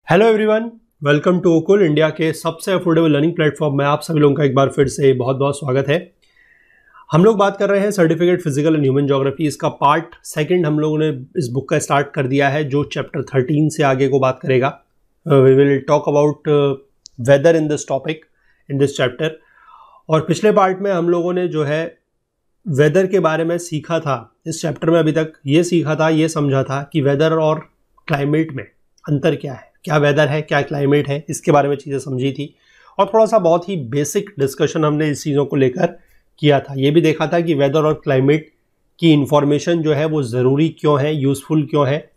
Hello everyone, welcome to Okul, India के सबसे affordable learning platform में आप सभी लोगों का एक बार फिर से बहुत बहुत स्वागत है। हम लोग बात कर रहे हैं certificate physical and human geography. इसका पार्ट सेकंड हम लोगों ने इस बुक का स्टार्ट कर दिया है, जो चैप्टर 13 से आगे को बात करेगा। We will talk about weather in this topic in this chapter. और पिछले पार्ट में हम लोगों ने जो है वेदर के बारे में सीखा था। इस चैप्टर में अभी तक ये सीखा था, ये समझा था कि वेदर और क्लाइमेट में अंतर क्या है, क्या वेदर है, क्या क्लाइमेट है, इसके बारे में चीज़ें समझी थी। और थोड़ा सा बहुत ही बेसिक डिस्कशन हमने इस चीज़ों को लेकर किया था। ये भी देखा था कि वेदर और क्लाइमेट की इंफॉर्मेशन जो है वो ज़रूरी क्यों है, यूज़फुल क्यों है,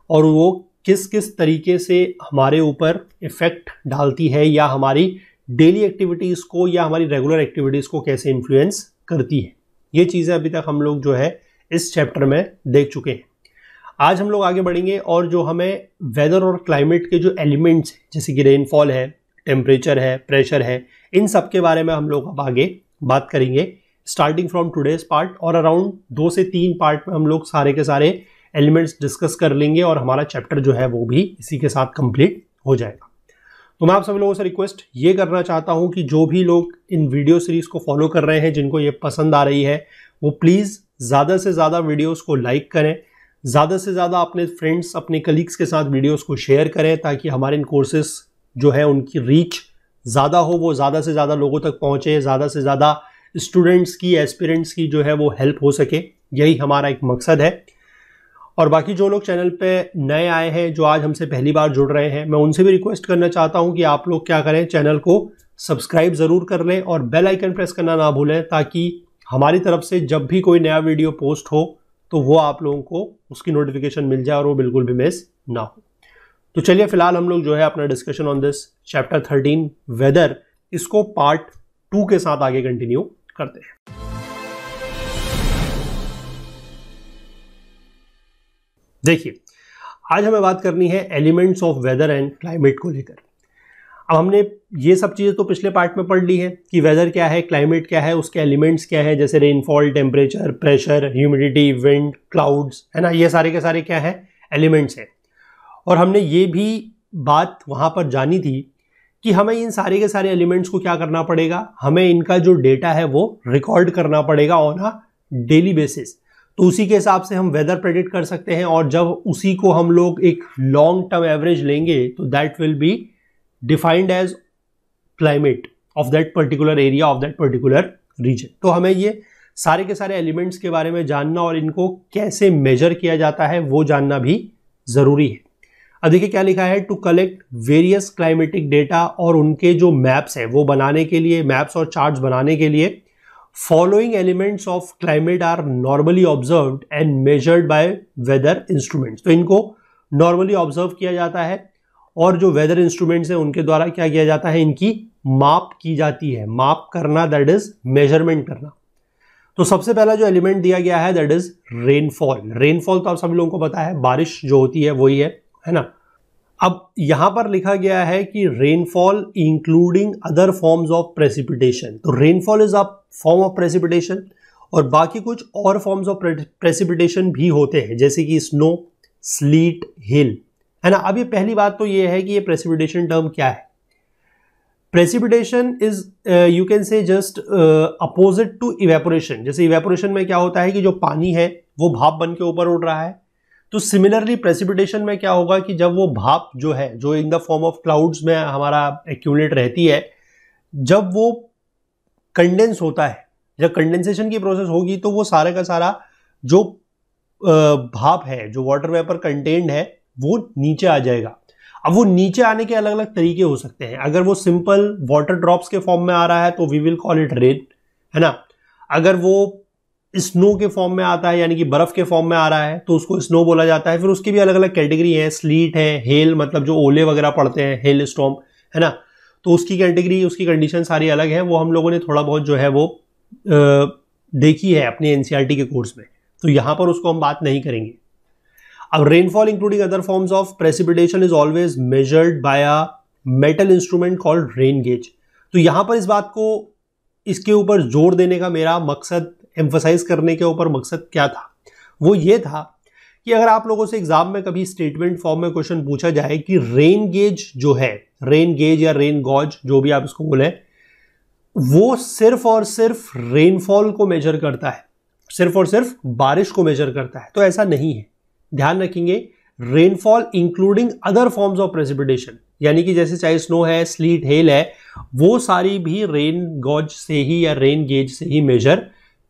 और वो किस किस तरीके से हमारे ऊपर इफ़ेक्ट डालती है, या हमारी डेली एक्टिविटीज़ को या हमारी रेगुलर एक्टिविटीज़ को कैसे इन्फ्लुएंस करती है। ये चीज़ें अभी तक हम लोग जो है इस चैप्टर में देख चुके हैं। आज हम लोग आगे बढ़ेंगे और जो हमें वेदर और क्लाइमेट के जो एलिमेंट्स हैं, जैसे कि रेनफॉल है, टेम्परेचर है, प्रेशर है, इन सब के बारे में हम लोग अब आगे बात करेंगे स्टार्टिंग फ्रॉम टुडेज पार्ट। और अराउंड 2 से 3 पार्ट में हम लोग सारे के सारे एलिमेंट्स डिस्कस कर लेंगे और हमारा चैप्टर जो है वो भी इसी के साथ कंप्लीट हो जाएगा। तो मैं आप सभी लोगों से रिक्वेस्ट ये करना चाहता हूँ कि जो भी लोग इन वीडियो सीरीज़ को फॉलो कर रहे हैं, जिनको ये पसंद आ रही है, वो प्लीज़ ज़्यादा से ज़्यादा वीडियोज़ को लाइक करें, ज़्यादा से ज़्यादा अपने फ्रेंड्स, अपने कलीग्स के साथ वीडियोस को शेयर करें, ताकि हमारे इन कोर्सेस जो है उनकी रीच ज़्यादा हो, वो ज़्यादा से ज़्यादा लोगों तक पहुँचे, ज़्यादा से ज़्यादा स्टूडेंट्स की, एस्पिरेंट्स की जो है वो हेल्प हो सके। यही हमारा एक मकसद है। और बाकी जो लोग चैनल पे नए आए हैं, जो आज हमसे पहली बार जुड़ रहे हैं, मैं उनसे भी रिक्वेस्ट करना चाहता हूँ कि आप लोग क्या करें, चैनल को सब्सक्राइब ज़रूर कर लें और बेल आइकन प्रेस करना ना भूलें, ताकि हमारी तरफ से जब भी कोई नया वीडियो पोस्ट हो तो वो आप लोगों को उसकी नोटिफिकेशन मिल जाए और वो बिल्कुल भी मिस ना हो। तो चलिए फिलहाल हम लोग जो है अपना discussion on this chapter 13 weather, इसको पार्ट 2 के साथ आगे कंटिन्यू करते हैं। देखिए, आज हमें बात करनी है elements of weather and climate को लेकर। अब हमने ये सब चीज़ें तो पिछले पार्ट में पढ़ ली है कि वेदर क्या है, क्लाइमेट क्या है, उसके एलिमेंट्स क्या है, जैसे rainfall, temperature, pressure, humidity, wind, clouds, है ना, ये सारे के सारे क्या है, एलिमेंट्स हैं। और हमने ये भी बात वहाँ पर जानी थी कि हमें इन सारे के सारे एलिमेंट्स को क्या करना पड़ेगा, हमें इनका जो डेटा है वो रिकॉर्ड करना पड़ेगा ऑन अ डेली बेसिस। तो उसी के हिसाब से हम वेदर प्रेडिक्ट कर सकते हैं, और जब उसी को हम लोग एक लॉन्ग टर्म एवरेज लेंगे तो that will be defined as climate of that particular area, of that particular region. तो हमें ये सारे के सारे एलिमेंट्स के बारे में जानना और इनको कैसे मेजर किया जाता है वो जानना भी जरूरी है। अब देखिए क्या लिखा है, to collect various climatic data, और उनके जो मैप्स है वो बनाने के लिए, मैप्स और चार्ट्स बनाने के लिए, following elements of climate are normally observed and measured by weather instruments. तो इनको नॉर्मली ऑब्जर्व किया जाता है और जो वेदर इंस्ट्रूमेंट्स हैं उनके द्वारा क्या किया जाता है, इनकी माप की जाती है। माप करना दैट इज मेजरमेंट करना। तो सबसे पहला जो एलिमेंट दिया गया है दैट इज रेनफॉल। रेनफॉल तो आप सभी लोगों को पता है, बारिश जो होती है वही है ना। अब यहां पर लिखा गया है कि rainfall including other forms of precipitation. तो rainfall is a form of precipitation, और बाकी कुछ और फॉर्म्स ऑफ प्रेसिपिटेशन भी होते हैं, जैसे कि स्नो, स्लीट, हेल, है ना। अब ये पहली बात तो ये है कि ये प्रेसिपिटेशन टर्म क्या है। Precipitation is you can say just opposite to evaporation. जैसे इवेपोरेशन में क्या होता है कि जो पानी है वो भाप बन के ऊपर उड़ रहा है, तो सिमिलरली प्रेसिपिटेशन में क्या होगा कि जब वो भाप जो है, जो in the form of clouds में हमारा एक्यूमुलेट रहती है, जब वो कंडेंस होता है, जब कंडेंसेशन की प्रोसेस होगी, तो वो सारे का सारा जो भाप है, जो वाटर वेपर कंटेन्ड है, वो नीचे आ जाएगा। अब वो नीचे आने के अलग अलग तरीके हो सकते हैं। अगर वो सिंपल वाटर ड्रॉप्स के फॉर्म में आ रहा है तो we will call it rain, है ना। अगर वो स्नो के फॉर्म में आता है, यानी कि बर्फ के फॉर्म में आ रहा है, तो उसको स्नो बोला जाता है। फिर उसकी भी अलग अलग कैटेगरी है, स्लीट है, हेल, मतलब जो ओले वगैरह पड़ते हैं, हेल स्टॉर्म, है ना। तो उसकी कैटेगरी, उसकी कंडीशन सारी अलग है। वो हम लोगों ने थोड़ा बहुत जो है वो देखी है अपने एनसीईआरटी के कोर्स में, तो यहां पर उसको हम बात नहीं करेंगे। अब rainfall including other forms of precipitation is always measured by a metal instrument called rain gauge. तो यहां पर इस बात को, इसके ऊपर जोर देने का मेरा मकसद, एम्फसाइज करने के ऊपर मकसद क्या था, वो ये था कि अगर आप लोगों से एग्जाम में कभी स्टेटमेंट फॉर्म में क्वेश्चन पूछा जाए कि रेन गेज जो है, रेन गेज या रेन गॉज जो भी आप इसको बोले, वो सिर्फ और सिर्फ रेनफॉल को मेजर करता है, सिर्फ और सिर्फ बारिश को मेजर करता है, तो ऐसा नहीं है। ध्यान रखेंगे, rainfall including other forms of precipitation, यानी कि जैसे चाहे स्नो है, स्लीट, हेल है, वो सारी भी रेन गॉज से ही या रेन गेज से ही मेजर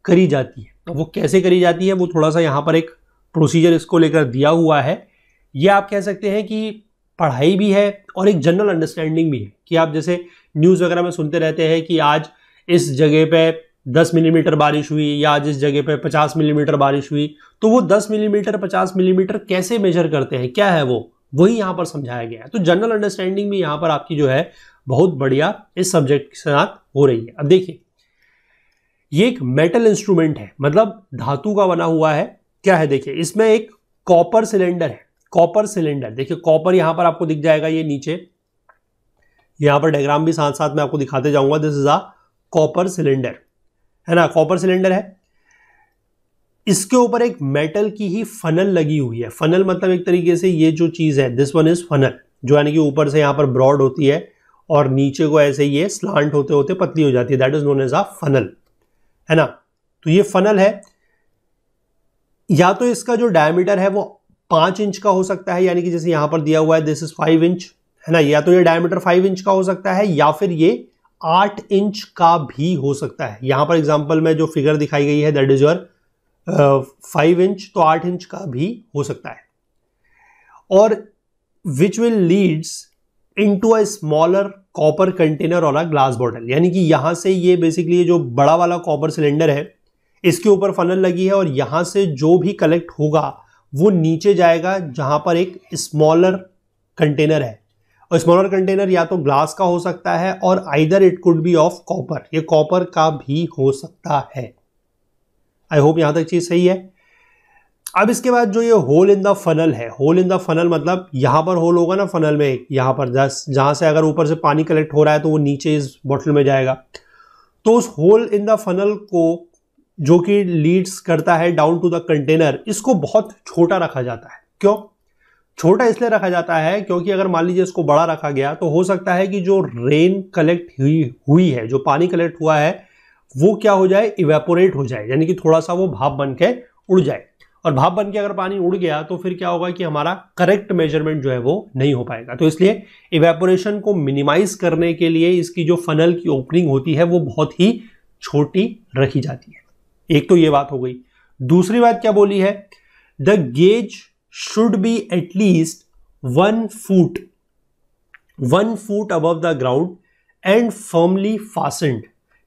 करी जाती है। तो वो कैसे करी जाती है, वो थोड़ा सा यहां पर एक प्रोसीजर इसको लेकर दिया हुआ है। ये आप कह सकते हैं कि पढ़ाई भी है और एक जनरल अंडरस्टैंडिंग भी है, कि आप जैसे न्यूज़ वगैरह में सुनते रहते हैं कि आज इस जगह पे 10 मिलीमीटर बारिश हुई या आज इस जगह पे 50 मिलीमीटर बारिश हुई, तो वो 10 मिलीमीटर 50 मिलीमीटर कैसे मेजर करते हैं, क्या है वो, वही यहाँ पर समझाया गया है। तो जनरल अंडरस्टैंडिंग भी यहाँ पर आपकी जो है बहुत बढ़िया इस सब्जेक्ट के साथ हो रही है। अब देखिए, ये एक मेटल इंस्ट्रूमेंट है, मतलब धातु का बना हुआ है। क्या है, देखिए इसमें एक कॉपर सिलेंडर है, कॉपर सिलेंडर। देखिए कॉपर यहां पर आपको दिख जाएगा, ये नीचे यहां पर डायग्राम भी साथ साथ में आपको दिखाते जाऊंगा। This is a copper cylinder, है ना, कॉपर सिलेंडर है। इसके ऊपर एक मेटल की ही फनल लगी हुई है। फनल मतलब एक तरीके से ये जो चीज है, दिस वन इज फनल, जो यानी कि ऊपर से यहां पर ब्रॉड होती है और नीचे को ऐसे ये स्लांट होते होते पतली हो जाती है, that is known as a funnel, है ना। तो ये फनल है, या तो इसका जो डायमीटर है वो 5 इंच का हो सकता है, यानी कि जैसे यहां पर दिया हुआ है दिस इज 5 इंच, है ना, या तो ये डायमीटर 5 इंच का हो सकता है, या फिर ये 8 इंच का भी हो सकता है। यहां पर एग्जांपल में जो फिगर दिखाई गई है दैट इज योर 5 इंच, तो 8 इंच का भी हो सकता है। और which will leads into a smaller copper container और अ ग्लास बॉटल, यानी कि यहां से ये बेसिकली जो बड़ा वाला कॉपर सिलेंडर है, इसके ऊपर फनल लगी है और यहां से जो भी कलेक्ट होगा वो नीचे जाएगा जहां पर एक स्मॉलर कंटेनर है। और स्मॉलर कंटेनर या तो ग्लास का हो सकता है और either it could be of copper, ये कॉपर का भी हो सकता है। आई होप यहां तक चीज सही है। अब इसके बाद जो ये होल इन द फनल है, होल इन द फनल मतलब यहां पर होल होगा ना फनल में, यहां पर जहां से अगर ऊपर से पानी कलेक्ट हो रहा है तो वो नीचे इस बोतल में जाएगा। तो उस होल इन द फनल को जो कि लीड्स करता है डाउन टू द कंटेनर, इसको बहुत छोटा रखा जाता है। क्यों छोटा इसलिए रखा जाता है, क्योंकि अगर मान लीजिए इसको बड़ा रखा गया तो हो सकता है कि जो रेन कलेक्ट हुई है, जो पानी कलेक्ट हुआ है, वो क्या हो जाए, इवेपोरेट हो जाए, यानी कि थोड़ा सा वो भाप बन के उड़ जाए। और भाप बन के अगर पानी उड़ गया तो फिर क्या होगा कि हमारा करेक्ट मेजरमेंट जो है वो नहीं हो पाएगा। तो इसलिए इवेपोरेशन को मिनिमाइज करने के लिए इसकी जो फनल की ओपनिंग होती है वो बहुत ही छोटी रखी जाती है। एक तो ये बात हो गई। दूसरी बात क्या बोली है, the gauge should be at least 1 foot above the ground and firmly fastened,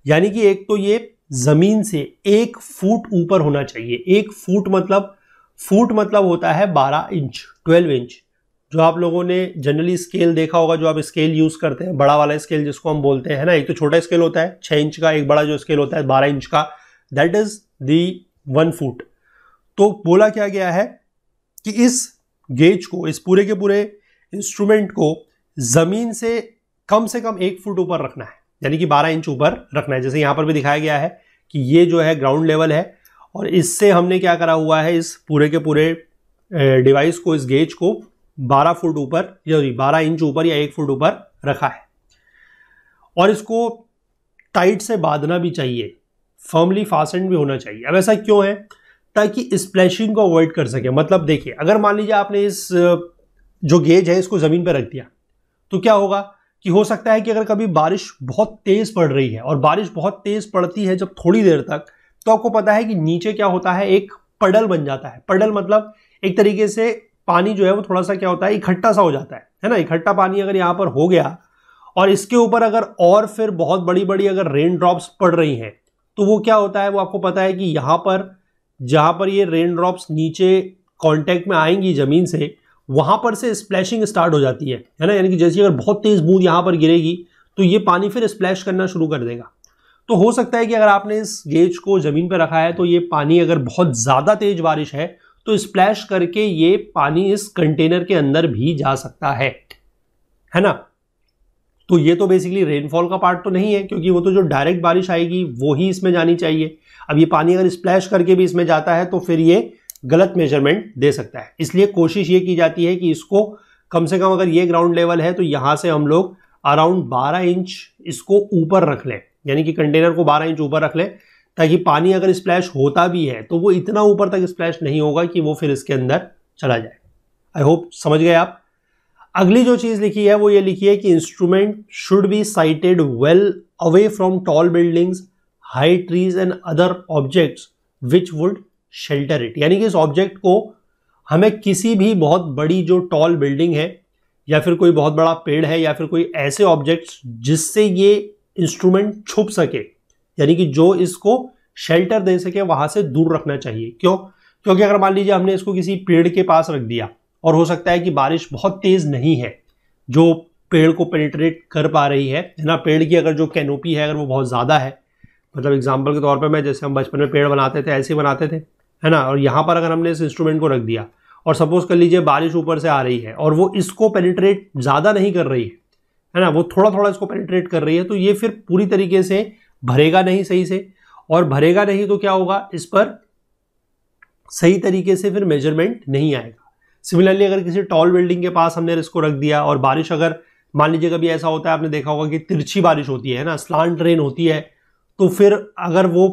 यानी कि एक तो ये जमीन से 1 फुट ऊपर होना चाहिए। 1 फुट मतलब होता है 12 इंच, 12 इंच। जो आप लोगों ने जनरली स्केल देखा होगा, जो आप स्केल यूज करते हैं, बड़ा वाला स्केल जिसको हम बोलते हैं ना, एक तो छोटा स्केल होता है 6 इंच का, एक बड़ा जो स्केल होता है 12 इंच का, दैट इज दी 1 फुट। तो बोला क्या गया है कि इस गेज को, इस पूरे के पूरे इंस्ट्रूमेंट को जमीन से कम 1 फुट ऊपर रखना है, यानी कि 12 इंच ऊपर रखना है। जैसे यहां पर भी दिखाया गया है कि ये जो है ग्राउंड लेवल है और इससे हमने क्या करा हुआ है, इस पूरे के पूरे डिवाइस को, इस गेज को 12 फुट ऊपर या 12 इंच ऊपर या 1 फुट ऊपर रखा है। और इसको टाइट से बांधना भी चाहिए, फर्मली फास्टेंड भी होना चाहिए। अब ऐसा क्यों है, ताकि स्प्लैशिंग को अवॉइड कर सके। मतलब देखिए, अगर मान लीजिए आपने इस जो गेज है इसको जमीन पर रख दिया तो क्या होगा कि हो सकता है कि अगर कभी बारिश बहुत तेज पड़ रही है, और बारिश बहुत तेज पड़ती है जब थोड़ी देर तक, तो आपको पता है कि नीचे क्या होता है, एक पडल बन जाता है। पडल मतलब एक तरीके से पानी जो है वो थोड़ा सा क्या होता है, इकट्ठा सा हो जाता है ना। इकट्ठा पानी अगर यहाँ पर हो गया और इसके ऊपर अगर और फिर बहुत बड़ी बड़ी अगर रेन ड्रॉप्स पड़ रही हैं, तो वो क्या होता है, वो आपको पता है कि यहाँ पर जहां पर ये रेन ड्रॉप्स नीचे कांटेक्ट में आएंगी जमीन से, वहां पर से स्प्लैशिंग स्टार्ट हो जाती है ना। यानी कि जैसे अगर बहुत तेज बूंद यहां पर गिरेगी तो ये पानी फिर स्प्लैश करना शुरू कर देगा। तो हो सकता है कि अगर आपने इस गेज को जमीन पर रखा है तो ये पानी अगर बहुत ज्यादा तेज बारिश है तो स्प्लैश करके ये पानी इस कंटेनर के अंदर भी जा सकता है ना। तो ये तो बेसिकली रेनफॉल का पार्ट तो नहीं है, क्योंकि वो तो जो डायरेक्ट बारिश आएगी वो ही इसमें जानी चाहिए। अब ये पानी अगर स्प्लैश करके भी इसमें जाता है तो फिर ये गलत मेजरमेंट दे सकता है। इसलिए कोशिश ये की जाती है कि इसको कम से कम, अगर ये ग्राउंड लेवल है तो यहां से हम लोग अराउंड 12 इंच इसको ऊपर रख लें, यानी कि कंटेनर को 12 इंच ऊपर रख लें, ताकि पानी अगर स्प्लैश होता भी है तो वो इतना ऊपर तक स्प्लैश नहीं होगा कि वो फिर इसके अंदर चला जाए। आई होप समझ गए आप। अगली जो चीज लिखी है वो ये लिखी है कि instrument should be sited well away from tall buildings, high trees and other objects which would shelter it. यानी कि इस ऑब्जेक्ट को हमें किसी भी बहुत बड़ी जो टॉल बिल्डिंग है या फिर कोई बहुत बड़ा पेड़ है या फिर कोई ऐसे ऑब्जेक्ट्स जिससे ये इंस्ट्रूमेंट छुप सके, यानी कि जो इसको शेल्टर दे सके, वहां से दूर रखना चाहिए। क्यों? क्योंकि अगर मान लीजिए हमने इसको किसी पेड़ के पास रख दिया और हो सकता है कि बारिश बहुत तेज नहीं है जो पेड़ को पेनिट्रेट कर पा रही है ना, पेड़ की अगर जो कैनोपी है अगर वो बहुत ज़्यादा है, मतलब एग्जाम्पल के तौर पे मैं, जैसे हम बचपन में पेड़ बनाते थे ऐसे ही बनाते थे, है ना, और यहाँ पर अगर हमने इस इंस्ट्रूमेंट को रख दिया और सपोज कर लीजिए बारिश ऊपर से आ रही है और वो इसको पेनिट्रेट ज़्यादा नहीं कर रही है ना, वो थोड़ा थोड़ा इसको पेनिट्रेट कर रही है, तो ये फिर पूरी तरीके से भरेगा नहीं सही से, और भरेगा नहीं तो क्या होगा, इस पर सही तरीके से फिर मेजरमेंट नहीं आएगा। सिमिलरली अगर किसी टॉल बिल्डिंग के पास हमने इसको रख दिया और बारिश, अगर मान लीजिए कभी ऐसा होता है, आपने देखा होगा कि तिरछी बारिश होती है ना, स्लांट रेन होती है, तो फिर अगर वो,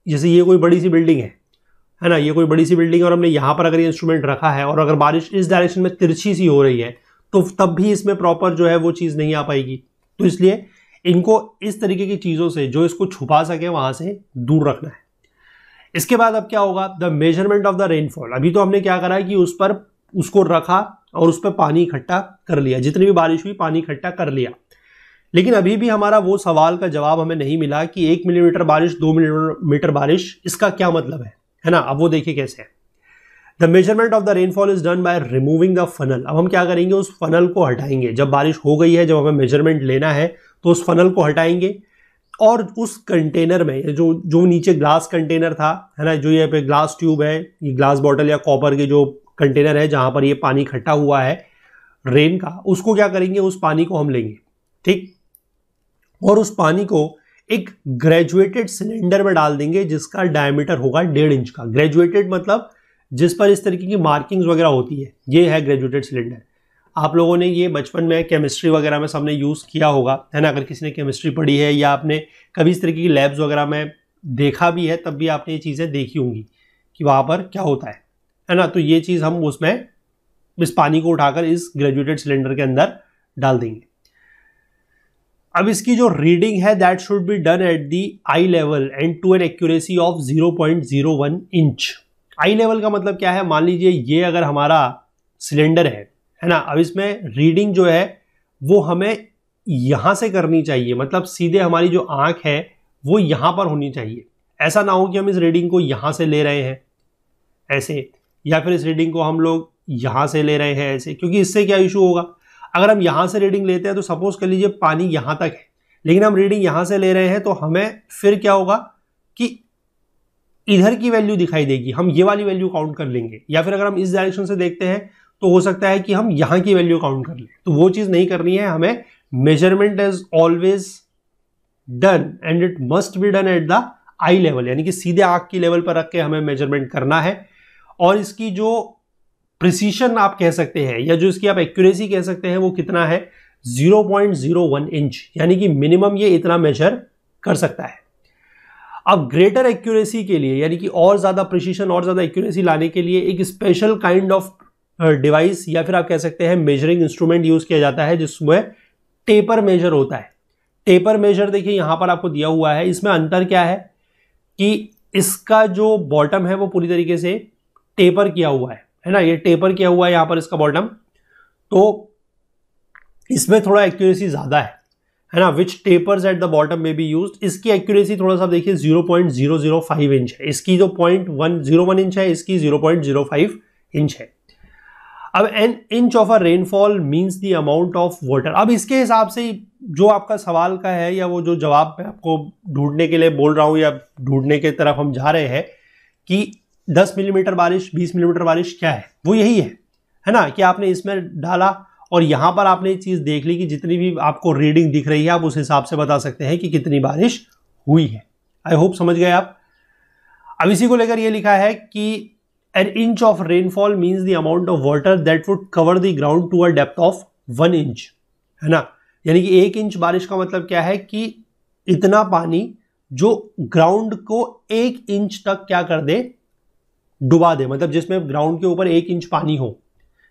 जैसे ये कोई बड़ी सी बिल्डिंग है ना, ये कोई बड़ी सी बिल्डिंग है और हमने यहाँ पर अगर ये इंस्ट्रूमेंट रखा है और अगर बारिश इस डायरेक्शन में तिरछी सी हो रही है तो तब भी इसमें प्रॉपर जो है वो चीज़ नहीं आ पाएगी। तो इसलिए इनको इस तरीके की चीज़ों से जो इसको छुपा सके वहाँ से दूर रखना है। इसके बाद अब क्या होगा, the measurement of the rainfall. अभी तो हमने क्या करा कि उस पर उसको रखा और उस पर पानी इकट्ठा कर लिया, जितनी भी बारिश हुई पानी इकट्ठा कर लिया, लेकिन अभी भी हमारा वो सवाल का जवाब हमें नहीं मिला कि 1 मिलीमीटर बारिश, 2 मिलीमीटर बारिश, इसका क्या मतलब है ना। अब वो देखिए कैसे है। The measurement of the rainfall is done by removing the funnel. अब हम क्या करेंगे, उस फनल को हटाएंगे। जब बारिश हो गई है, जब हमें मेजरमेंट लेना है तो उस फनल को हटाएंगे और उस कंटेनर में जो नीचे ग्लास कंटेनर था, है ना, जो ये पे ग्लास ट्यूब है, ये ग्लास बॉटल या कॉपर के जो कंटेनर है जहां पर ये पानी इकट्ठा हुआ है रेन का, उसको क्या करेंगे, उस पानी को हम लेंगे, ठीक, और उस पानी को एक ग्रेजुएटेड सिलेंडर में डाल देंगे जिसका डायमीटर होगा 1.5 इंच का। ग्रेजुएटेड मतलब जिस पर इस तरीके की मार्किंग्स वगैरह होती है, ये है ग्रेजुएटेड सिलेंडर। आप लोगों ने ये बचपन में केमिस्ट्री वगैरह में सबने यूज़ किया होगा, है ना, अगर किसी ने केमिस्ट्री पढ़ी है या आपने कभी इस तरीके की लैब्स वगैरह में देखा भी है तब भी आपने ये चीज़ें देखी होंगी कि वहाँ पर क्या होता है ना। तो ये चीज़ हम उसमें इस पानी को उठाकर इस ग्रेजुएटेड सिलेंडर के अंदर डाल देंगे। अब इसकी जो रीडिंग है that should be done at the eye level and to an accuracy of 0.01 inch. Eye level का मतलब क्या है, मान लीजिए ये अगर हमारा सिलेंडर है ना, अब इसमें रीडिंग जो है वो हमें यहां से करनी चाहिए, मतलब सीधे हमारी जो आंख है वो यहां पर होनी चाहिए। ऐसा ना हो कि हम इस रीडिंग को यहां से ले रहे हैं ऐसे, या फिर इस रीडिंग को हम लोग यहां से ले रहे हैं ऐसे, क्योंकि इससे क्या इशू होगा, अगर हम यहां से रीडिंग लेते हैं तो सपोज कर लीजिए पानी यहां तक है, लेकिन हम रीडिंग यहां से ले रहे हैं तो हमें फिर क्या होगा कि इधर की वैल्यू दिखाई देगी, हम ये वाली वैल्यू काउंट कर लेंगे, या फिर अगर हम इस डायरेक्शन से देखते हैं तो हो सकता है कि हम यहां की वैल्यू काउंट कर लें। तो वो चीज नहीं करनी है हमें। Measurement is always done and it must be done at the I level, यानी कि सीधे आंख की लेवल पर रख के हमें मेजरमेंट करना है। और इसकी जो प्रिसीशन आप कह सकते हैं या जो इसकी आप एक्यूरेसी कह सकते हैं वो कितना है, 0.01 इंच, यानी कि मिनिमम ये इतना मेजर कर सकता है। अब ग्रेटर एक्यूरेसी के लिए, यानी कि और ज्यादा प्रिसीशन और ज्यादा एक्यूरेसी लाने के लिए एक स्पेशल काइंड ऑफ डिवाइस या फिर आप कह सकते हैं मेजरिंग इंस्ट्रूमेंट यूज किया जाता है जिसमें टेपर मेजर होता है। टेपर मेजर देखिए यहां पर आपको दिया हुआ है। इसमें अंतर क्या है कि इसका जो बॉटम है वो पूरी तरीके से टेपर किया हुआ है ना, ये टेपर किया हुआ है यहां पर इसका बॉटम, तो इसमें थोड़ा एक्यूरेसी ज्यादा है ना, विच टेपर्स एट द बॉटम में बी यूज्ड। इसकी एक्यूरेसी थोड़ा सा देखिए 0.005 इंच है, इसकी जो 0.101 इंच है, इसकी 0.05 इंच है। अब N inch of a rainfall means the amount of water. अब इसके हिसाब से जो आपका सवाल का है या वो जो जवाब मैं आपको ढूंढने के लिए बोल रहा हूं या ढूंढने की तरफ हम जा रहे हैं कि 10 मिलीमीटर बारिश, 20 मिलीमीटर बारिश क्या है, वो यही है ना, कि आपने इसमें डाला और यहां पर आपने ये चीज देख ली कि जितनी भी आपको रीडिंग दिख रही है आप उस हिसाब से बता सकते हैं कि कितनी बारिश हुई है। आई होप समझ गए आप। अब इसी को लेकर ये लिखा है कि an inch of rainfall means the amount of water that would cover the ground to a depth of 1 inch, है ना। यानी कि 1 इंच बारिश का मतलब क्या है कि इतना पानी जो ग्राउंड को 1 इंच तक क्या कर दे, डुबा दे, मतलब जिसमें ग्राउंड के ऊपर 1 इंच पानी हो।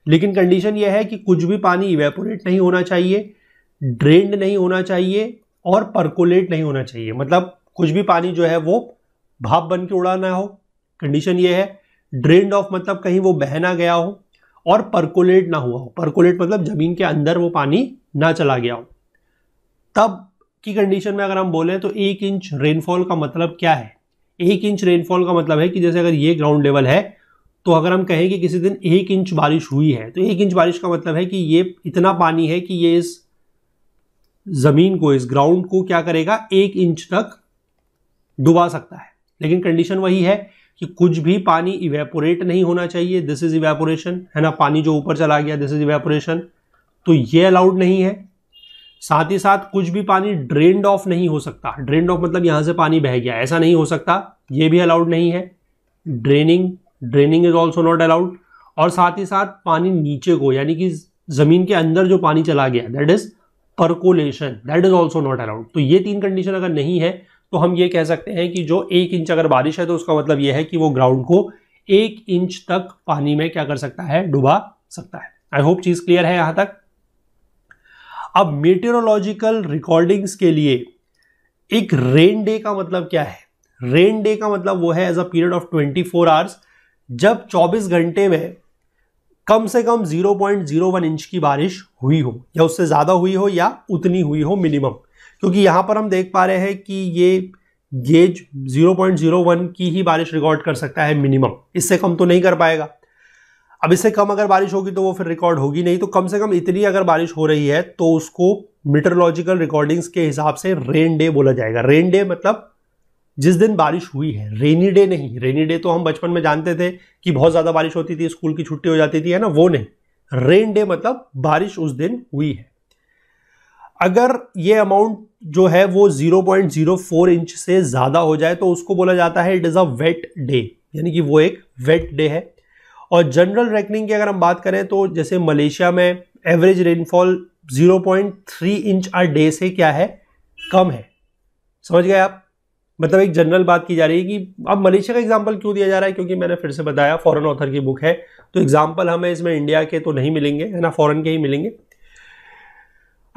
लेकिन कंडीशन यह है कि कुछ भी पानी इवेपोरेट नहीं होना चाहिए, ड्रेन्ड नहीं होना चाहिए और परकोलेट नहीं होना चाहिए। मतलब कुछ भी पानी जो है वो भाप बन के उड़ा ना हो, कंडीशन ये है। ड्रेन्ड ऑफ मतलब कहीं वो बह ना गया हो, और परकोलेट ना हुआ हो। परकोलेट मतलब जमीन के अंदर वो पानी ना चला गया हो। तब की कंडीशन में अगर हम बोलें तो 1 इंच रेनफॉल का मतलब क्या है? 1 इंच रेनफॉल का मतलब है कि जैसे अगर ये ग्राउंड लेवल है, तो अगर हम कहें कि किसी दिन 1 इंच बारिश हुई है, तो 1 इंच बारिश का मतलब है कि ये इतना पानी है कि ये इस जमीन को, इस ग्राउंड को क्या करेगा, 1 इंच तक डुबा सकता है। लेकिन कंडीशन वही है कि कुछ भी पानी इवेपोरेट नहीं होना चाहिए, दिस इज इवेपोरेशन, है ना। पानी जो ऊपर चला गया, दिस इज इवेपोरेशन, तो ये अलाउड नहीं है। साथ ही साथ कुछ भी पानी ड्रेन्ड ऑफ नहीं हो सकता। ड्रेन्ड ऑफ मतलब यहां से पानी बह गया, ऐसा नहीं हो सकता, ये भी अलाउड नहीं है। Draining is also not allowed. और साथ ही साथ पानी नीचे को, यानी कि जमीन के अंदर जो पानी चला गया, that is percolation, that is also not allowed. तो ये 3 कंडीशन अगर नहीं है तो हम ये कह सकते हैं कि जो 1 इंच अगर बारिश है तो उसका मतलब यह है कि वो ग्राउंड को 1 इंच तक पानी में क्या कर सकता है, डुबा सकता है। आई होप चीज क्लियर है यहां तक। अब मेटेरोलॉजिकल रिकॉर्डिंग्स के लिए एक रेन डे का मतलब क्या है? रेन डे का मतलब वो है as a period of 24 hours, जब 24 घंटे में कम से कम 0.01 इंच की बारिश हुई हो, या उससे ज्यादा हुई हो, या उतनी हुई हो मिनिमम। क्योंकि यहां पर हम देख पा रहे हैं कि ये गेज 0.01 की ही बारिश रिकॉर्ड कर सकता है मिनिमम, इससे कम तो नहीं कर पाएगा। अब इससे कम अगर बारिश होगी तो वो फिर रिकॉर्ड होगी नहीं, तो कम से कम इतनी अगर बारिश हो रही है तो उसको मीटरोलॉजिकल रिकॉर्डिंग्स के हिसाब से रेन डे बोला जाएगा। रेन डे मतलब जिस दिन बारिश हुई है, रेनी डे नहीं। रेनी डे तो हम बचपन में जानते थे कि बहुत ज्यादा बारिश होती थी, स्कूल की छुट्टी हो जाती थी, है ना, वो नहीं। रेन डे मतलब बारिश उस दिन हुई है। अगर ये अमाउंट जो है वो 0.04 इंच से ज्यादा हो जाए तो उसको बोला जाता है it is a wet day, यानी कि वो एक वेट डे है। और जनरल रेकनिंग की अगर हम बात करें तो जैसे मलेशिया में average rainfall 0.3 inch a day से क्या है, कम है। समझ गए आप? मतलब एक जनरल बात की जा रही है कि अब मलेशिया का एग्जांपल क्यों दिया जा रहा है, क्योंकि मैंने फिर से बताया फॉरेन ऑथर की बुक है, तो एग्जांपल हमें इसमें इंडिया के तो नहीं मिलेंगे, है ना, फॉरेन के ही मिलेंगे।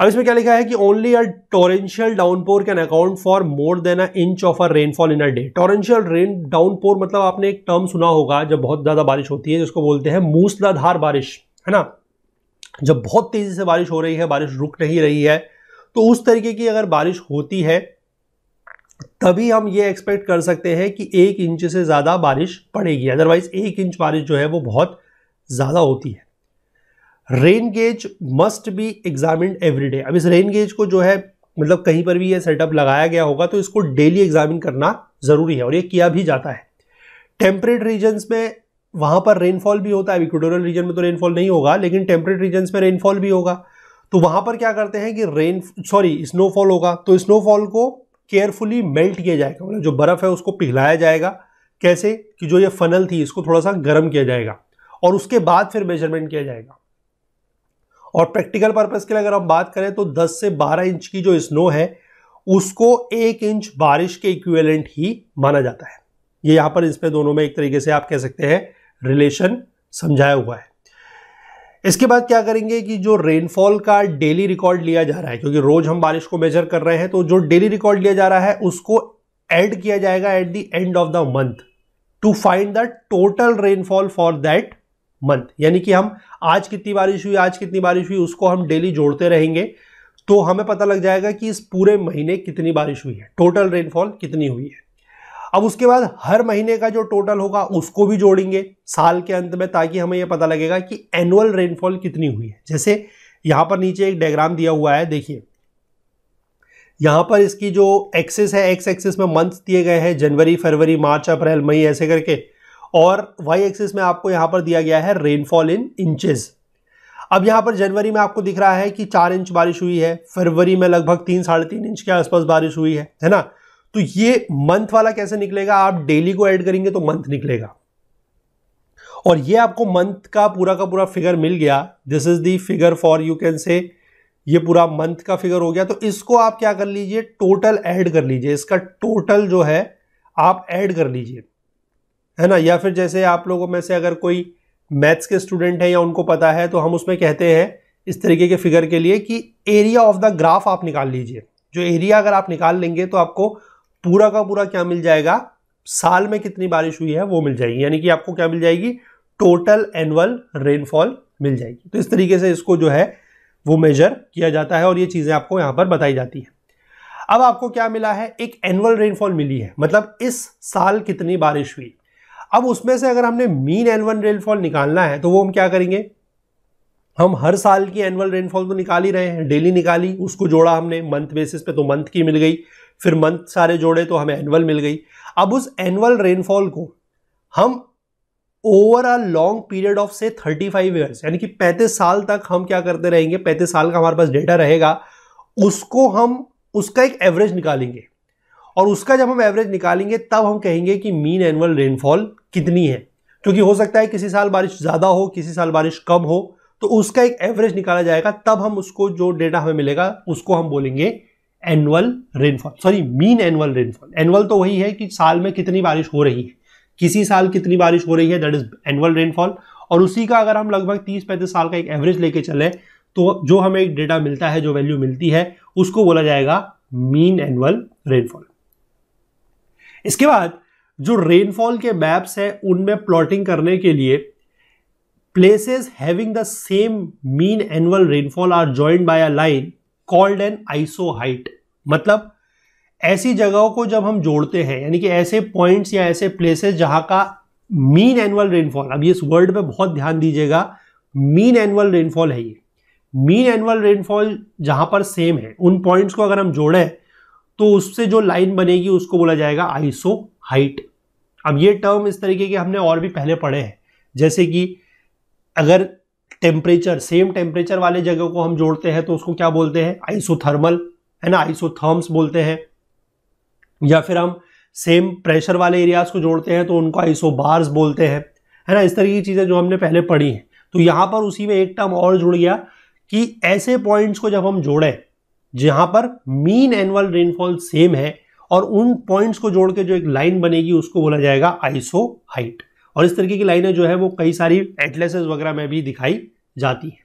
अब इसमें क्या लिखा है कि only a torrential downpour can account for more than a inch of a rainfall in a day. Torrential rain downpour मतलब आपने एक टर्म सुना होगा जब बहुत ज्यादा बारिश होती है, जिसको बोलते हैं मूसलाधार बारिश, है ना। जब बहुत तेजी से बारिश हो रही है, बारिश रुक नहीं रही है, तो उस तरीके की अगर बारिश होती है तभी हम ये एक्सपेक्ट कर सकते हैं कि 1 इंच से ज्यादा बारिश पड़ेगी। अदरवाइज 1 इंच बारिश जो है वो बहुत ज्यादा होती है। Rain gauge must be examined every day. अब इस रेन गेज को जो है, मतलब कहीं पर भी ये सेटअप लगाया गया होगा तो इसको डेली एग्जामिन करना जरूरी है, और ये किया भी जाता है। टेम्परेट रीजन्स में वहां पर रेनफॉल भी होता है। इक्वेटोरियल रीजन में तो रेनफॉल नहीं होगा, लेकिन टेम्परेट रीजन्स में रेनफॉल भी होगा। तो वहां पर क्या करते हैं कि स्नोफॉल होगा, तो स्नोफॉल को केयरफुली मेल्ट किया जाएगा, मतलब जो बर्फ है उसको पिघलाया जाएगा। कैसे कि जो ये फनल थी इसको थोड़ा सा गर्म किया जाएगा, और उसके बाद फिर मेजरमेंट किया जाएगा। और प्रैक्टिकल पर्पस के लिए अगर हम बात करें तो 10 से 12 इंच की जो स्नो है उसको 1 इंच बारिश के इक्विवेलेंट ही माना जाता है। ये यहां पर इसमें दोनों में एक तरीके से आप कह सकते हैं रिलेशन समझाया हुआ है। इसके बाद क्या करेंगे कि जो रेनफॉल का डेली रिकॉर्ड लिया जा रहा है, क्योंकि रोज हम बारिश को मेजर कर रहे हैं, तो जो डेली रिकॉर्ड लिया जा रहा है उसको ऐड किया जाएगा at the end of the month to find the total rainfall for that month. यानी कि हम आज कितनी बारिश हुई उसको हम डेली जोड़ते रहेंगे, तो हमें पता लग जाएगा कि इस पूरे महीने कितनी बारिश हुई है, टोटल रेनफॉल कितनी हुई है। अब उसके बाद हर महीने का जो टोटल होगा उसको भी जोड़ेंगे साल के अंत में, ताकि हमें यह पता लगेगा कि एनुअल रेनफॉल कितनी हुई है। जैसे यहां पर नीचे एक डायग्राम दिया हुआ है, देखिए यहां पर इसकी जो एक्सिस है, एक्स एक्सिस में मंथ दिए गए हैं, जनवरी, फरवरी, मार्च, अप्रैल, मई, ऐसे करके, और वाई एक्सिस में आपको यहां पर दिया गया है रेनफॉल इन इंचेस। अब यहां पर जनवरी में आपको दिख रहा है कि 4 इंच बारिश हुई है, फरवरी में लगभग 3-3.5 इंच के आसपास बारिश हुई है ना। तो ये मंथ वाला कैसे निकलेगा, आप डेली को ऐड करेंगे तो मंथ निकलेगा। और ये आपको मंथ का पूरा फिगर मिल गया। This is the figure for, you can से ये पूरा मंथ का फिगर हो गया। तो इसको आप क्या कर लीजिए, टोटल ऐड कर लीजिए, इसका टोटल जो है आप ऐड कर लीजिए, है ना। या फिर जैसे आप लोगों में से अगर कोई मैथ्स के स्टूडेंट है या उनको पता है, तो हम उसमें कहते हैं इस तरीके के फिगर के लिए कि एरिया ऑफ द ग्राफ आप निकाल लीजिए। जो एरिया अगर आप निकाल लेंगे तो आपको पूरा का पूरा क्या मिल जाएगा, साल में कितनी बारिश हुई है वो मिल जाएगी, यानी कि आपको क्या मिल जाएगी, टोटल एनुअल रेनफॉल मिल जाएगी। तो इस तरीके से इसको जो है वो मेजर किया जाता है और ये चीजें आपको यहां पर बताई जाती है। अब आपको क्या मिला है, एक एनुअल रेनफॉल मिली है, मतलब इस साल कितनी बारिश हुई। अब उसमें से अगर हमने मीन एनुअल रेनफॉल निकालना है तो वो हम क्या करेंगे, हम हर साल की एनुअल रेनफॉल तो निकाल ही रहे हैं, डेली निकाली, उसको जोड़ा हमने मंथ बेसिस पे तो मंथ की मिल गई, फिर मंथ सारे जोड़े तो हमें एनुअल मिल गई। अब उस एनुअल रेनफॉल को हम over a long period of से 35 ईयर्स, यानी कि 35 साल तक हम क्या करते रहेंगे, 35 साल का हमारे पास डेटा रहेगा, उसको हम उसका एक एवरेज निकालेंगे। और उसका जब हम एवरेज निकालेंगे तब हम कहेंगे कि मीन एनुअल रेनफॉल कितनी है, क्योंकि हो सकता है किसी साल बारिश ज्यादा हो, किसी साल बारिश कम हो, तो उसका एक एवरेज निकाला जाएगा, तब हम उसको जो डेटा हमें मिलेगा उसको हम बोलेंगे annual rainfall, sorry mean annual rainfall. Annual तो वही है कि साल में कितनी बारिश हो रही है, किसी साल कितनी बारिश हो रही है, दैट इज एनुअल रेनफॉल। और उसी का अगर हम लगभग 30-35 साल का एक एवरेज लेके चले तो जो हमें एक डेटा मिलता है, जो वैल्यू मिलती है, उसको बोला जाएगा मीन एनुअल रेनफॉल। इसके बाद जो रेनफॉल के मैप्स है उनमें प्लॉटिंग करने के लिए places having the same mean annual rainfall are joined by a line called an isohyet. मतलब ऐसी जगहों को जब हम जोड़ते हैं, यानी कि ऐसे पॉइंट्स या ऐसे प्लेसेस जहां का मीन एनुअल रेनफॉल, अब ये इस वर्ड पे बहुत ध्यान दीजिएगा, मीन एनुअल रेनफॉल है ये, मीन एनुअल रेनफॉल जहां पर सेम है, उन पॉइंट्स को अगर हम जोड़ें तो उससे जो लाइन बनेगी उसको बोला जाएगा आइसोहाइट। अब ये टर्म इस तरीके के हमने और भी पहले पढ़े हैं, जैसे कि अगर टेम्परेचर, सेम टेम्परेचर वाले जगह को हम जोड़ते हैं तो उसको क्या बोलते हैं, आइसोथर्मल, है ना, आइसोथर्म्स बोलते हैं। या फिर हम सेम प्रेशर वाले एरियाज को जोड़ते हैं तो उनको आइसोबार्स बोलते हैं, है ना। इस तरह की चीजें जो हमने पहले पढ़ी हैं। तो यहां पर उसी में एक टर्म और जुड़ गया कि ऐसे पॉइंट्स को जब हम जोड़ें जहां पर मीन एनुअल रेनफॉल सेम है और उन पॉइंट्स को जोड़ के जो एक लाइन बनेगी उसको बोला जाएगा आइसोहाइट। और इस तरीके की लाइनें जो है वो कई सारी एटलसेस वगैरह में भी दिखाई जाती है।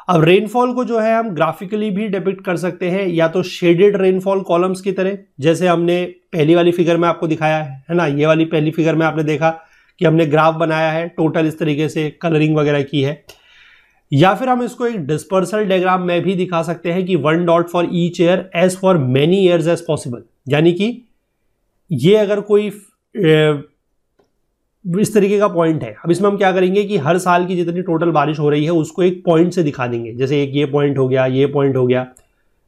अब रेनफॉल को जो है हम ग्राफिकली भी डिपिक्ट कर सकते हैं, या तो शेडेड रेनफॉल कॉलम्स की तरह, जैसे हमने पहली वाली फिगर में आपको दिखाया है ना, ये वाली पहली फिगर में आपने देखा कि हमने ग्राफ बनाया है, टोटल इस तरीके से कलरिंग वगैरह की है। या फिर हम इसको एक डिस्पर्सल डायग्राम में भी दिखा सकते हैं कि 1 dot for each year as for many years as possible, यानी कि ये अगर कोई इस तरीके का पॉइंट है, अब इसमें हम क्या करेंगे कि हर साल की जितनी टोटल बारिश हो रही है उसको एक पॉइंट से दिखा देंगे, जैसे एक ये पॉइंट हो गया, ये पॉइंट हो गया,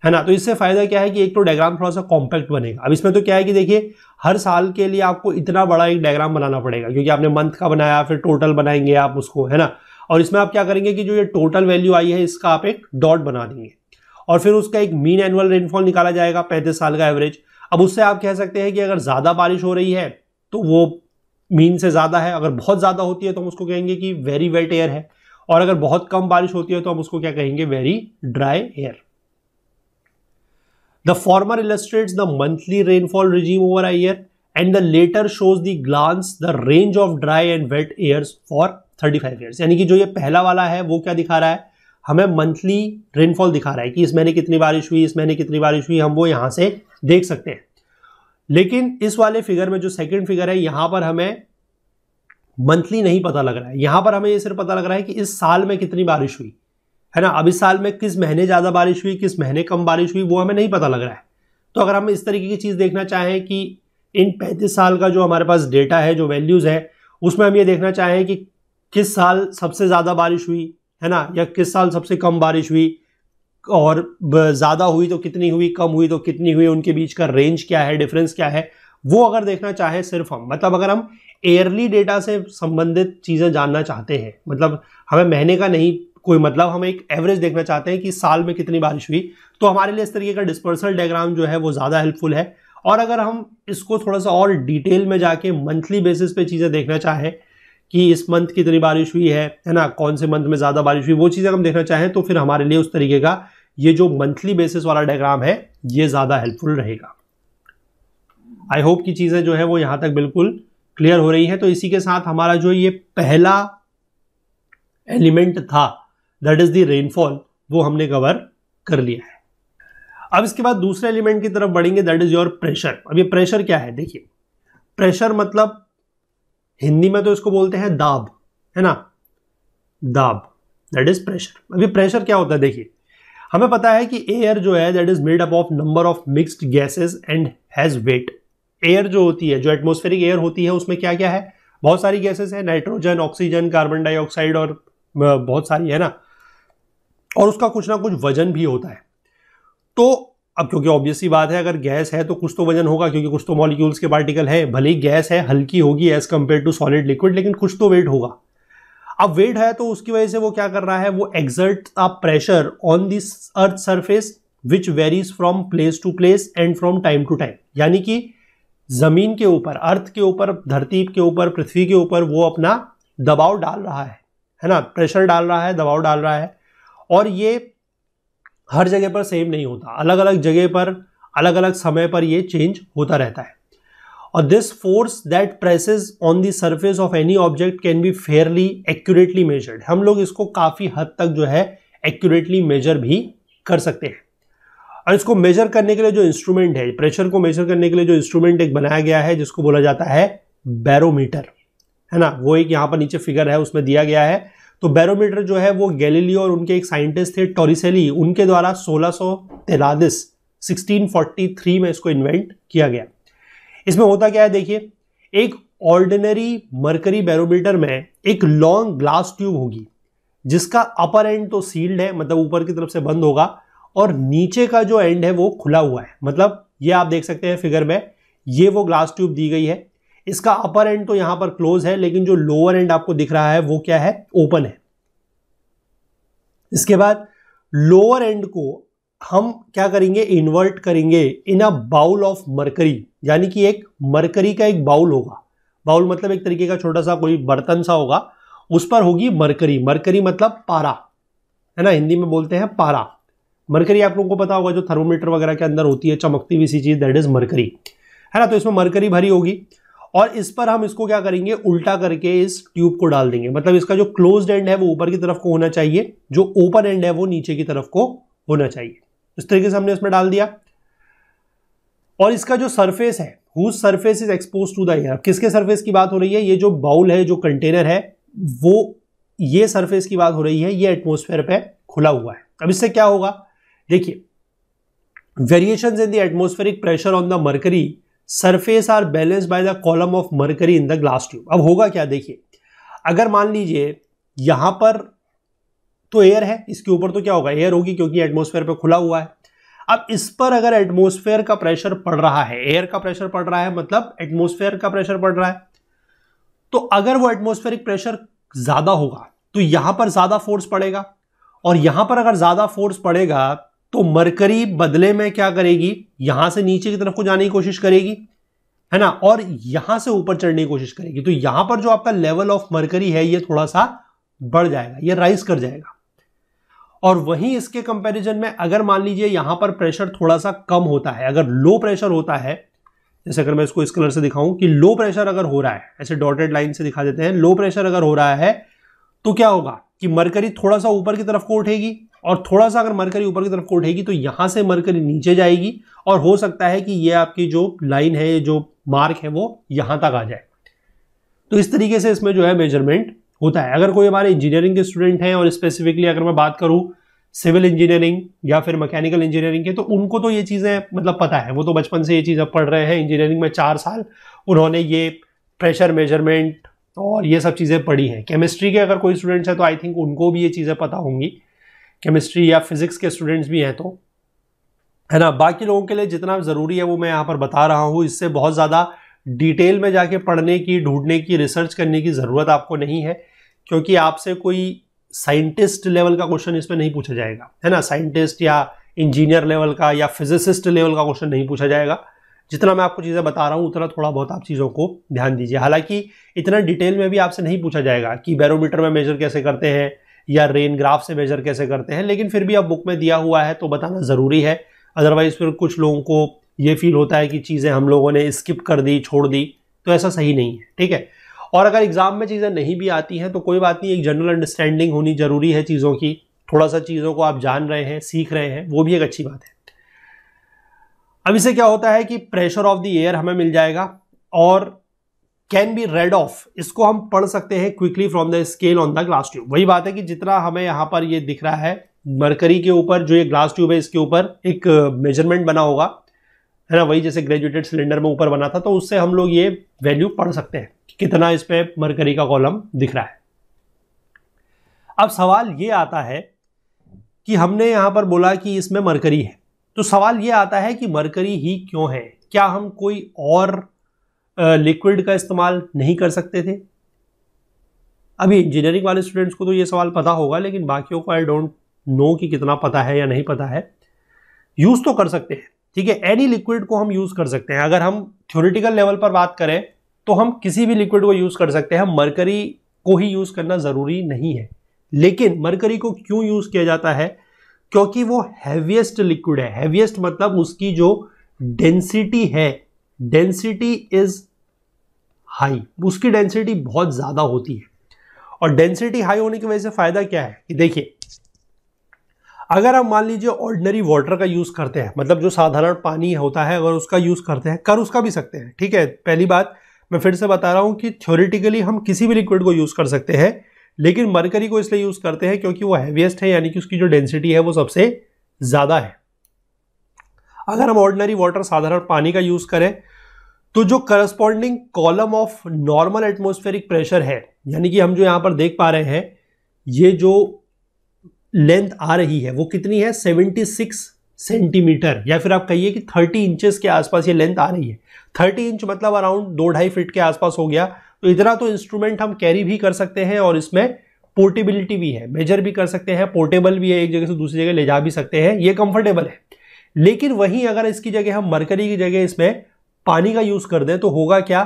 है ना। तो इससे फायदा क्या है कि एक तो डायग्राम थोड़ा सा कॉम्पैक्ट बनेगा। अब इसमें तो क्या है कि देखिए हर साल के लिए आपको इतना बड़ा एक डायग्राम बनाना पड़ेगा, क्योंकि आपने मंथ का बनाया, फिर टोटल बनाएंगे आप उसको, है ना। और इसमें आप क्या करेंगे कि जो ये टोटल वैल्यू आई है इसका आप एक डॉट बना देंगे और फिर उसका एक मीन एनुअल रेनफॉल निकाला जाएगा, 35 साल का एवरेज। अब उससे आप कह सकते हैं कि अगर ज्यादा बारिश हो रही है तो वो मीन से ज्यादा है, अगर बहुत ज्यादा होती है तो हम उसको कहेंगे कि वेरी वेट एयर है, और अगर बहुत कम बारिश होती है तो हम उसको क्या कहेंगे, very dry air. The former illustrates the monthly rainfall regime over a year and the latter shows the glance the range of dry and wet airs for 35 years. यानी कि जो ये पहला वाला है वो क्या दिखा रहा है, हमें मंथली रेनफॉल दिखा रहा है कि इस महीने कितनी बारिश हुई, इस महीने कितनी बारिश हुई, हम वो यहां से देख सकते हैं। लेकिन इस वाले फिगर में जो सेकंड फिगर है, यहां पर हमें मंथली नहीं पता लग रहा है, यहां पर हमें ये सिर्फ पता लग रहा है कि इस साल में कितनी बारिश हुई, है ना। अब इस साल में किस महीने ज्यादा बारिश हुई, किस महीने कम बारिश हुई, वो हमें नहीं पता लग रहा है। तो अगर हम इस तरीके की चीज देखना चाहें कि इन 35 साल का जो हमारे पास डेटा है, जो वैल्यूज है, उसमें हम ये देखना चाहें कि किस साल सबसे ज्यादा बारिश हुई, है ना, या किस साल सबसे कम बारिश हुई, और ज्यादा हुई तो कितनी हुई, कम हुई तो कितनी हुई, उनके बीच का रेंज क्या है, डिफरेंस क्या है, वो अगर देखना चाहे सिर्फ हम, मतलब अगर हम ईयरली डेटा से संबंधित चीजें जानना चाहते हैं, मतलब हमें महीने का नहीं कोई मतलब, हम एक एवरेज देखना चाहते हैं कि साल में कितनी बारिश हुई, तो हमारे लिए इस तरीके का डिस्पर्सल डायग्राम जो है वो ज्यादा हेल्पफुल है। और अगर हम इसको थोड़ा सा और डिटेल में जाके मंथली बेसिस पे चीजें देखना चाहें कि इस मंथ कितनी बारिश हुई है ना, कौन से मंथ में ज़्यादा बारिश हुई, वो चीज़ें हम देखना चाहें तो फिर हमारे लिए उस तरीके का ये जो मंथली बेसिस वाला डायग्राम है ये ज़्यादा हेल्पफुल रहेगा। आई होप की चीज़ें जो है वो यहाँ तक बिल्कुल क्लियर हो रही है। तो इसी के साथ हमारा जो ये पहला एलिमेंट था दैट इज द रेनफॉल, वो हमने कवर कर लिया है। अब इसके बाद दूसरे एलिमेंट की तरफ बढ़ेंगे दैट इज योर प्रेशर। अब ये प्रेशर क्या है, देखिए प्रेशर मतलब हिंदी में तो इसको बोलते हैं दाब, है ना, दाब, दैट इज प्रेशर। अभी प्रेशर क्या होता है, देखिए हमें पता है कि एयर जो है that is made up of number of mixed gases and has weight. Air जो होती है, जो एटमॉस्फेरिक एयर होती है, उसमें क्या क्या है, बहुत सारी गैसेस है, नाइट्रोजन, ऑक्सीजन, कार्बन डाइऑक्साइड और बहुत सारी, है ना, और उसका कुछ ना कुछ वजन भी होता है। तो अब क्योंकि ऑब्वियस सी बात है, अगर गैस है तो कुछ तो वजन होगा, क्योंकि कुछ तो मॉलिक्यूल्स के पार्टिकल है, भले ही गैस है हल्की होगी as compare to solid liquid, लेकिन कुछ तो वेट होगा। अब वेट है तो उसकी वजह से वो क्या कर रहा है, वो exert a pressure on this earth surface which varies from place to place and from time to time. यानी कि जमीन के ऊपर, अर्थ के ऊपर, धरती के ऊपर, पृथ्वी के ऊपर वो अपना दबाव डाल रहा है ना, प्रेशर डाल रहा है, दबाव डाल रहा है, और ये हर जगह पर सेम नहीं होता, अलग अलग जगह पर अलग अलग समय पर ये चेंज होता रहता है। और this force that presses on the surface of any object can be Fairlie accurately measured. हम लोग इसको काफी हद तक जो है एक्यूरेटली मेजर भी कर सकते हैं। और इसको मेजर करने के लिए जो इंस्ट्रूमेंट है, प्रेशर को मेजर करने के लिए जो इंस्ट्रूमेंट एक बनाया गया है जिसको बोला जाता है बैरोमीटर, है ना, वो एक यहाँ पर नीचे फिगर है उसमें दिया गया है। तो बैरोमीटर जो है वो गैलीलियो और उनके एक साइंटिस्ट थे टॉरिसेली, उनके द्वारा 1643 में इसको इन्वेंट किया गया। इसमें होता क्या है, देखिए एक ऑर्डिनरी मरकरी बैरोमीटर में एक लॉन्ग ग्लास ट्यूब होगी जिसका अपर एंड तो सील्ड है, मतलब ऊपर की तरफ से बंद होगा, और नीचे का जो एंड है वो खुला हुआ है। मतलब ये आप देख सकते हैं फिगर में, ये वो ग्लास ट्यूब दी गई है, इसका अपर एंड तो यहां पर क्लोज है, लेकिन जो लोअर एंड आपको दिख रहा है वो क्या है, ओपन है। इसके बाद लोअर एंड को हम क्या करेंगे, इन्वर्ट करेंगे इन अ बाउल ऑफ मरकरी, यानी कि एक मरकरी का एक बाउल होगा। बाउल मतलब एक तरीके का छोटा सा कोई बर्तन सा होगा, उस पर होगी मरकरी। मरकरी मतलब पारा, है ना, हिंदी में बोलते हैं पारा। मरकरी आप लोगों को पता होगा, जो थर्मोमीटर वगैरह के अंदर होती है चमकती हुई सी चीज, दैट इज मरकरी, है ना। तो इसमें मरकरी भरी होगी और इस पर हम इसको क्या करेंगे, उल्टा करके इस ट्यूब को डाल देंगे। मतलब इसका जो क्लोज्ड एंड है वो ऊपर की तरफ को होना चाहिए, जो ओपन एंड है वो नीचे की तरफ को होना चाहिए। इस तरीके से हमने इसमें डाल दिया। और इसका जो सरफेस है, whose surface is expose to the air. किसके सरफेस की बात हो रही है, ये जो बाउल है, जो कंटेनर है, वो ये सरफेस की बात हो रही है, ये एटमॉस्फेयर पे खुला हुआ है। अब इससे क्या होगा, देखिए variations in the atmospheric pressure on the mercury surface are balanced by the column of mercury in the glass tube. अब होगा क्या, देखिए अगर मान लीजिए यहां पर तो एयर है, इसके ऊपर तो क्या होगा, एयर होगी, क्योंकि एटमॉस्फेयर पे खुला हुआ है। अब इस पर अगर एटमॉस्फेयर का प्रेशर पड़ रहा है, एयर का प्रेशर पड़ रहा है, मतलब एटमॉस्फेयर का प्रेशर पड़ रहा है, तो अगर वो एटमॉस्फेरिक प्रेशर ज्यादा होगा तो यहां पर ज्यादा फोर्स पड़ेगा, और यहां पर अगर ज्यादा फोर्स पड़ेगा तो मरकरी बदले में क्या करेगी, यहां से नीचे की तरफ को जाने की कोशिश करेगी, है ना, और यहां से ऊपर चढ़ने की कोशिश करेगी। तो यहां पर जो आपका लेवल ऑफ मरकरी है ये थोड़ा सा बढ़ जाएगा, ये राइज कर जाएगा। और वहीं इसके कंपैरिजन में अगर मान लीजिए यहां पर प्रेशर थोड़ा सा कम होता है, अगर लो प्रेशर होता है, जैसे अगर मैं इसको इस कलर से दिखाऊं कि लो प्रेशर अगर हो रहा है, ऐसे डॉटेड लाइन से दिखा देते हैं, लो प्रेशर अगर हो रहा है तो क्या होगा कि मरकरी थोड़ा सा ऊपर की तरफ को उठेगी, और थोड़ा सा अगर मरकरी ऊपर की तरफ को उठेगी तो यहां से मरकरी नीचे जाएगी, और हो सकता है कि ये आपकी जो लाइन है, जो मार्क है, वो यहां तक आ जाए। तो इस तरीके से इसमें जो है मेजरमेंट होता है। अगर कोई हमारे इंजीनियरिंग के स्टूडेंट हैं, और स्पेसिफिकली अगर मैं बात करूं सिविल इंजीनियरिंग या फिर मैकेनिकल इंजीनियरिंग के, तो उनको तो ये चीजें मतलब पता है, वो तो बचपन से ये चीजें पढ़ रहे हैं। इंजीनियरिंग में 4 साल उन्होंने ये प्रेशर मेजरमेंट और ये सब चीजें पढ़ी हैं। केमिस्ट्री के अगर कोई स्टूडेंट्स है तो आई थिंक उनको भी ये चीजें पता होंगी, केमिस्ट्री या फिजिक्स के स्टूडेंट्स भी हैं तो, है ना। बाकी लोगों के लिए जितना जरूरी है वो मैं यहाँ पर बता रहा हूँ, इससे बहुत ज्यादा डिटेल में जाके पढ़ने की, ढूंढने की, रिसर्च करने की जरूरत आपको नहीं है, क्योंकि आपसे कोई साइंटिस्ट लेवल का क्वेश्चन इसमें नहीं पूछा जाएगा, है ना। साइंटिस्ट या इंजीनियर लेवल का या फिजिसिस्ट लेवल का क्वेश्चन नहीं पूछा जाएगा। जितना मैं आपको चीज़ें बता रहा हूँ उतना थोड़ा बहुत आप चीज़ों को ध्यान दीजिए। हालांकि इतना डिटेल में भी आपसे नहीं पूछा जाएगा कि बैरोमीटर में मेजर कैसे करते हैं या रेन ग्राफ से मेजर कैसे करते हैं, लेकिन फिर भी अब बुक में दिया हुआ है तो बताना ज़रूरी है। अदरवाइज फिर कुछ लोगों को ये फील होता है कि चीज़ें हम लोगों ने स्किप कर दी, छोड़ दी, तो ऐसा सही नहीं है, ठीक है। और अगर एग्जाम में चीज़ें नहीं भी आती हैं तो कोई बात नहीं, एक जनरल अंडरस्टैंडिंग होनी जरूरी है चीज़ों की, थोड़ा सा चीज़ों को आप जान रहे हैं, सीख रहे हैं, वो भी एक अच्छी बात है। अब इससे क्या होता है कि प्रेशर ऑफ द एयर हमें मिल जाएगा और कैन बी रेड ऑफ, इसको हम पढ़ सकते हैं quickly from the scale on the glass tube. वही बात है कि जितना हमें यहाँ पर ये दिख रहा है मरकरी के ऊपर, जो ये ग्लास ट्यूब है इसके ऊपर एक मेजरमेंट बना होगा, है ना, वही जैसे ग्रेजुएटेड सिलेंडर में ऊपर बना था, तो उससे हम लोग ये वैल्यू पढ़ सकते हैं कि कितना इस पे मरकरी का कॉलम दिख रहा है। अब सवाल ये आता है कि हमने यहां पर बोला कि इसमें मरकरी है, तो सवाल ये आता है कि मरकरी ही क्यों है, क्या हम कोई और लिक्विड का इस्तेमाल नहीं कर सकते थे? अभी इंजीनियरिंग वाले स्टूडेंट्स को तो ये सवाल पता होगा, लेकिन बाकियों को आई डोंट नो कि कितना पता है या नहीं पता है। यूज तो कर सकते हैं, ठीक है, एनी लिक्विड को हम यूज कर सकते हैं। अगर हम थ्योरेटिकल लेवल पर बात करें तो हम किसी भी लिक्विड को यूज कर सकते हैं, मरकरी को ही यूज करना जरूरी नहीं है। लेकिन मरकरी को क्यों यूज किया जाता है? क्योंकि वो हैवीएस्ट लिक्विड है। हैवीएस्ट मतलब उसकी जो डेंसिटी है, डेंसिटी इज हाई, उसकी डेंसिटी बहुत ज्यादा होती है। और डेंसिटी हाई होने की वजह से फायदा क्या है कि देखिए, अगर हम मान लीजिए ऑर्डिनरी वाटर का यूज करते हैं, मतलब जो साधारण पानी होता है, अगर उसका यूज करते हैं, कर उसका भी सकते हैं, ठीक है। पहली बात मैं फिर से बता रहा हूं कि थ्योरेटिकली हम किसी भी लिक्विड को यूज कर सकते हैं, लेकिन मरकरी को इसलिए यूज करते हैं क्योंकि वो हैवीएस्ट है, यानी कि उसकी जो डेंसिटी है वो सबसे ज्यादा है। अगर हम ऑर्डिनरी वाटर, साधारण पानी का यूज करें, तो जो corresponding column of normal atmospheric pressure है, यानी कि हम जो यहां पर देख पा रहे हैं, ये जो लेंथ आ रही है वो कितनी है, 76 सेंटीमीटर, या फिर आप कहिए कि 30 इंचेस के आसपास ये लेंथ आ रही है। 30 इंच मतलब अराउंड 2-2.5 फीट के आसपास हो गया। तो इतना तो इंस्ट्रूमेंट हम कैरी भी कर सकते हैं और इसमें पोर्टेबिलिटी भी है, मेजर भी कर सकते हैं, पोर्टेबल भी है, एक जगह से दूसरी जगह ले जा भी सकते हैं, ये कंफर्टेबल है। लेकिन वहीं अगर इसकी जगह हम मरकरी की जगह इसमें पानी का यूज कर दें तो होगा क्या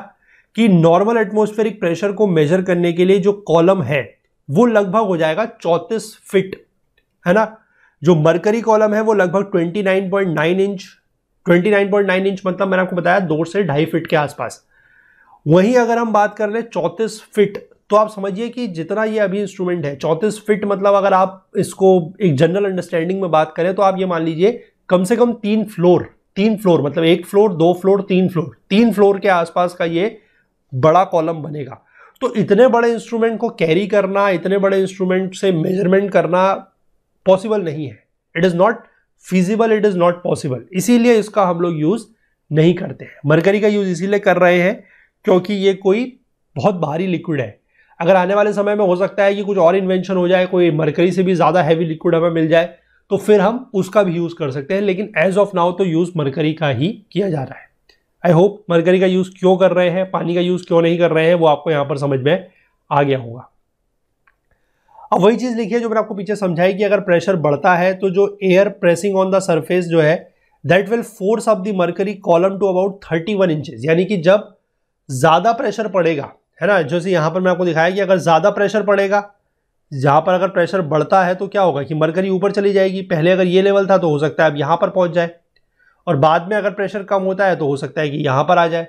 कि नॉर्मल एटमॉस्फेरिक प्रेशर को मेजर करने के लिए जो कॉलम है वो लगभग हो जाएगा 34 फीट, है ना। जो मरकरी कॉलम है वो लगभग 29.9 इंच, 29.9 इंच मतलब मैंने आपको बताया 2 से 2.5 फीट के आसपास। वहीं अगर हम बात कर ले 34 फीट, तो आप समझिए कि जितना ये अभी इंस्ट्रूमेंट है 34 फीट, मतलब अगर आप इसको एक जनरल अंडरस्टैंडिंग में बात करें तो आप ये मान लीजिए कम से कम 3 फ्लोर मतलब 1 फ्लोर, 2 फ्लोर, 3 फ्लोर के आसपास का ये बड़ा कॉलम बनेगा। तो इतने बड़े इंस्ट्रूमेंट को कैरी करना, इतने बड़े इंस्ट्रूमेंट से मेजरमेंट करना पॉसिबल नहीं है। It is not feasible, it is not possible, इसीलिए इसका हम लोग यूज नहीं करते हैं। मरकरी का यूज इसीलिए कर रहे हैं क्योंकि ये कोई बहुत भारी लिक्विड है। अगर आने वाले समय में हो सकता है कि कुछ और इन्वेंशन हो जाए, कोई मरकरी से भी ज्यादा हैवी लिक्विड हमें मिल जाए, तो फिर हम उसका भी यूज कर सकते हैं, लेकिन एज ऑफ नाउ तो यूज मरकरी का ही किया जा रहा है। आई होप मरकरी का यूज क्यों कर रहे हैं, पानी का यूज क्यों नहीं कर रहे हैं, वो आपको यहां पर समझ में आ गया होगा। अब वही चीज लिखिए जो मैंने आपको पीछे समझाई कि अगर प्रेशर बढ़ता है तो जो air pressing on the surface जो है that will force up the mercury column to about 31 inches, यानी कि जब ज्यादा प्रेशर पड़ेगा, है ना, जैसे यहां पर मैं आपको दिखाया कि अगर ज्यादा प्रेशर पड़ेगा, जहां पर अगर प्रेशर बढ़ता है तो क्या होगा कि मरकरी ऊपर चली जाएगी। पहले अगर ये लेवल था तो हो सकता है अब यहां पर पहुंच जाए, और बाद में अगर प्रेशर कम होता है तो हो सकता है कि यहां पर आ जाए।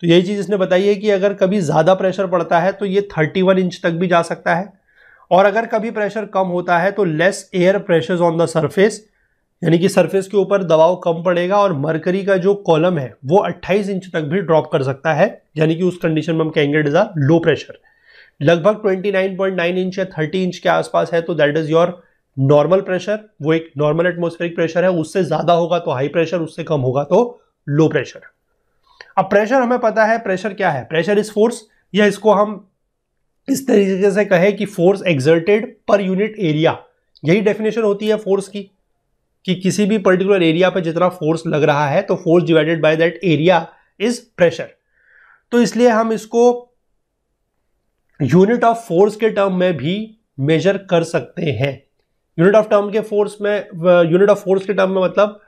तो यही चीज इसने बताई है कि अगर कभी ज्यादा प्रेशर पड़ता है तो ये 31 इंच तक भी जा सकता है, और अगर कभी प्रेशर कम होता है तो less air pressure on the surface, यानी कि सरफेस के ऊपर दबाव कम पड़ेगा और मरकरी का जो कॉलम है वो 28 इंच तक भी ड्रॉप कर सकता है, यानी कि उस कंडीशन में हम कहेंगे it is a low pressure. लगभग 29.9 इंच या 30 इंच के आसपास है तो that is your normal pressure, वो एक नॉर्मल एटमॉस्फेरिक प्रेशर है। उससे ज्यादा होगा तो हाई प्रेशर, उससे कम होगा तो लो प्रेशर। अब प्रेशर हमें पता है, प्रेशर क्या है, प्रेशर इज फोर्स, या इसको हम इस तरीके से कहे कि force exerted per unit area, यही डेफिनेशन होती है फोर्स की, कि किसी भी पर्टिकुलर एरिया पे जितना फोर्स लग रहा है तो force divided by that area is pressure. तो इसलिए हम इसको यूनिट ऑफ फोर्स के टर्म में भी मेजर कर सकते हैं। यूनिट ऑफ फोर्स के टर्म में मतलब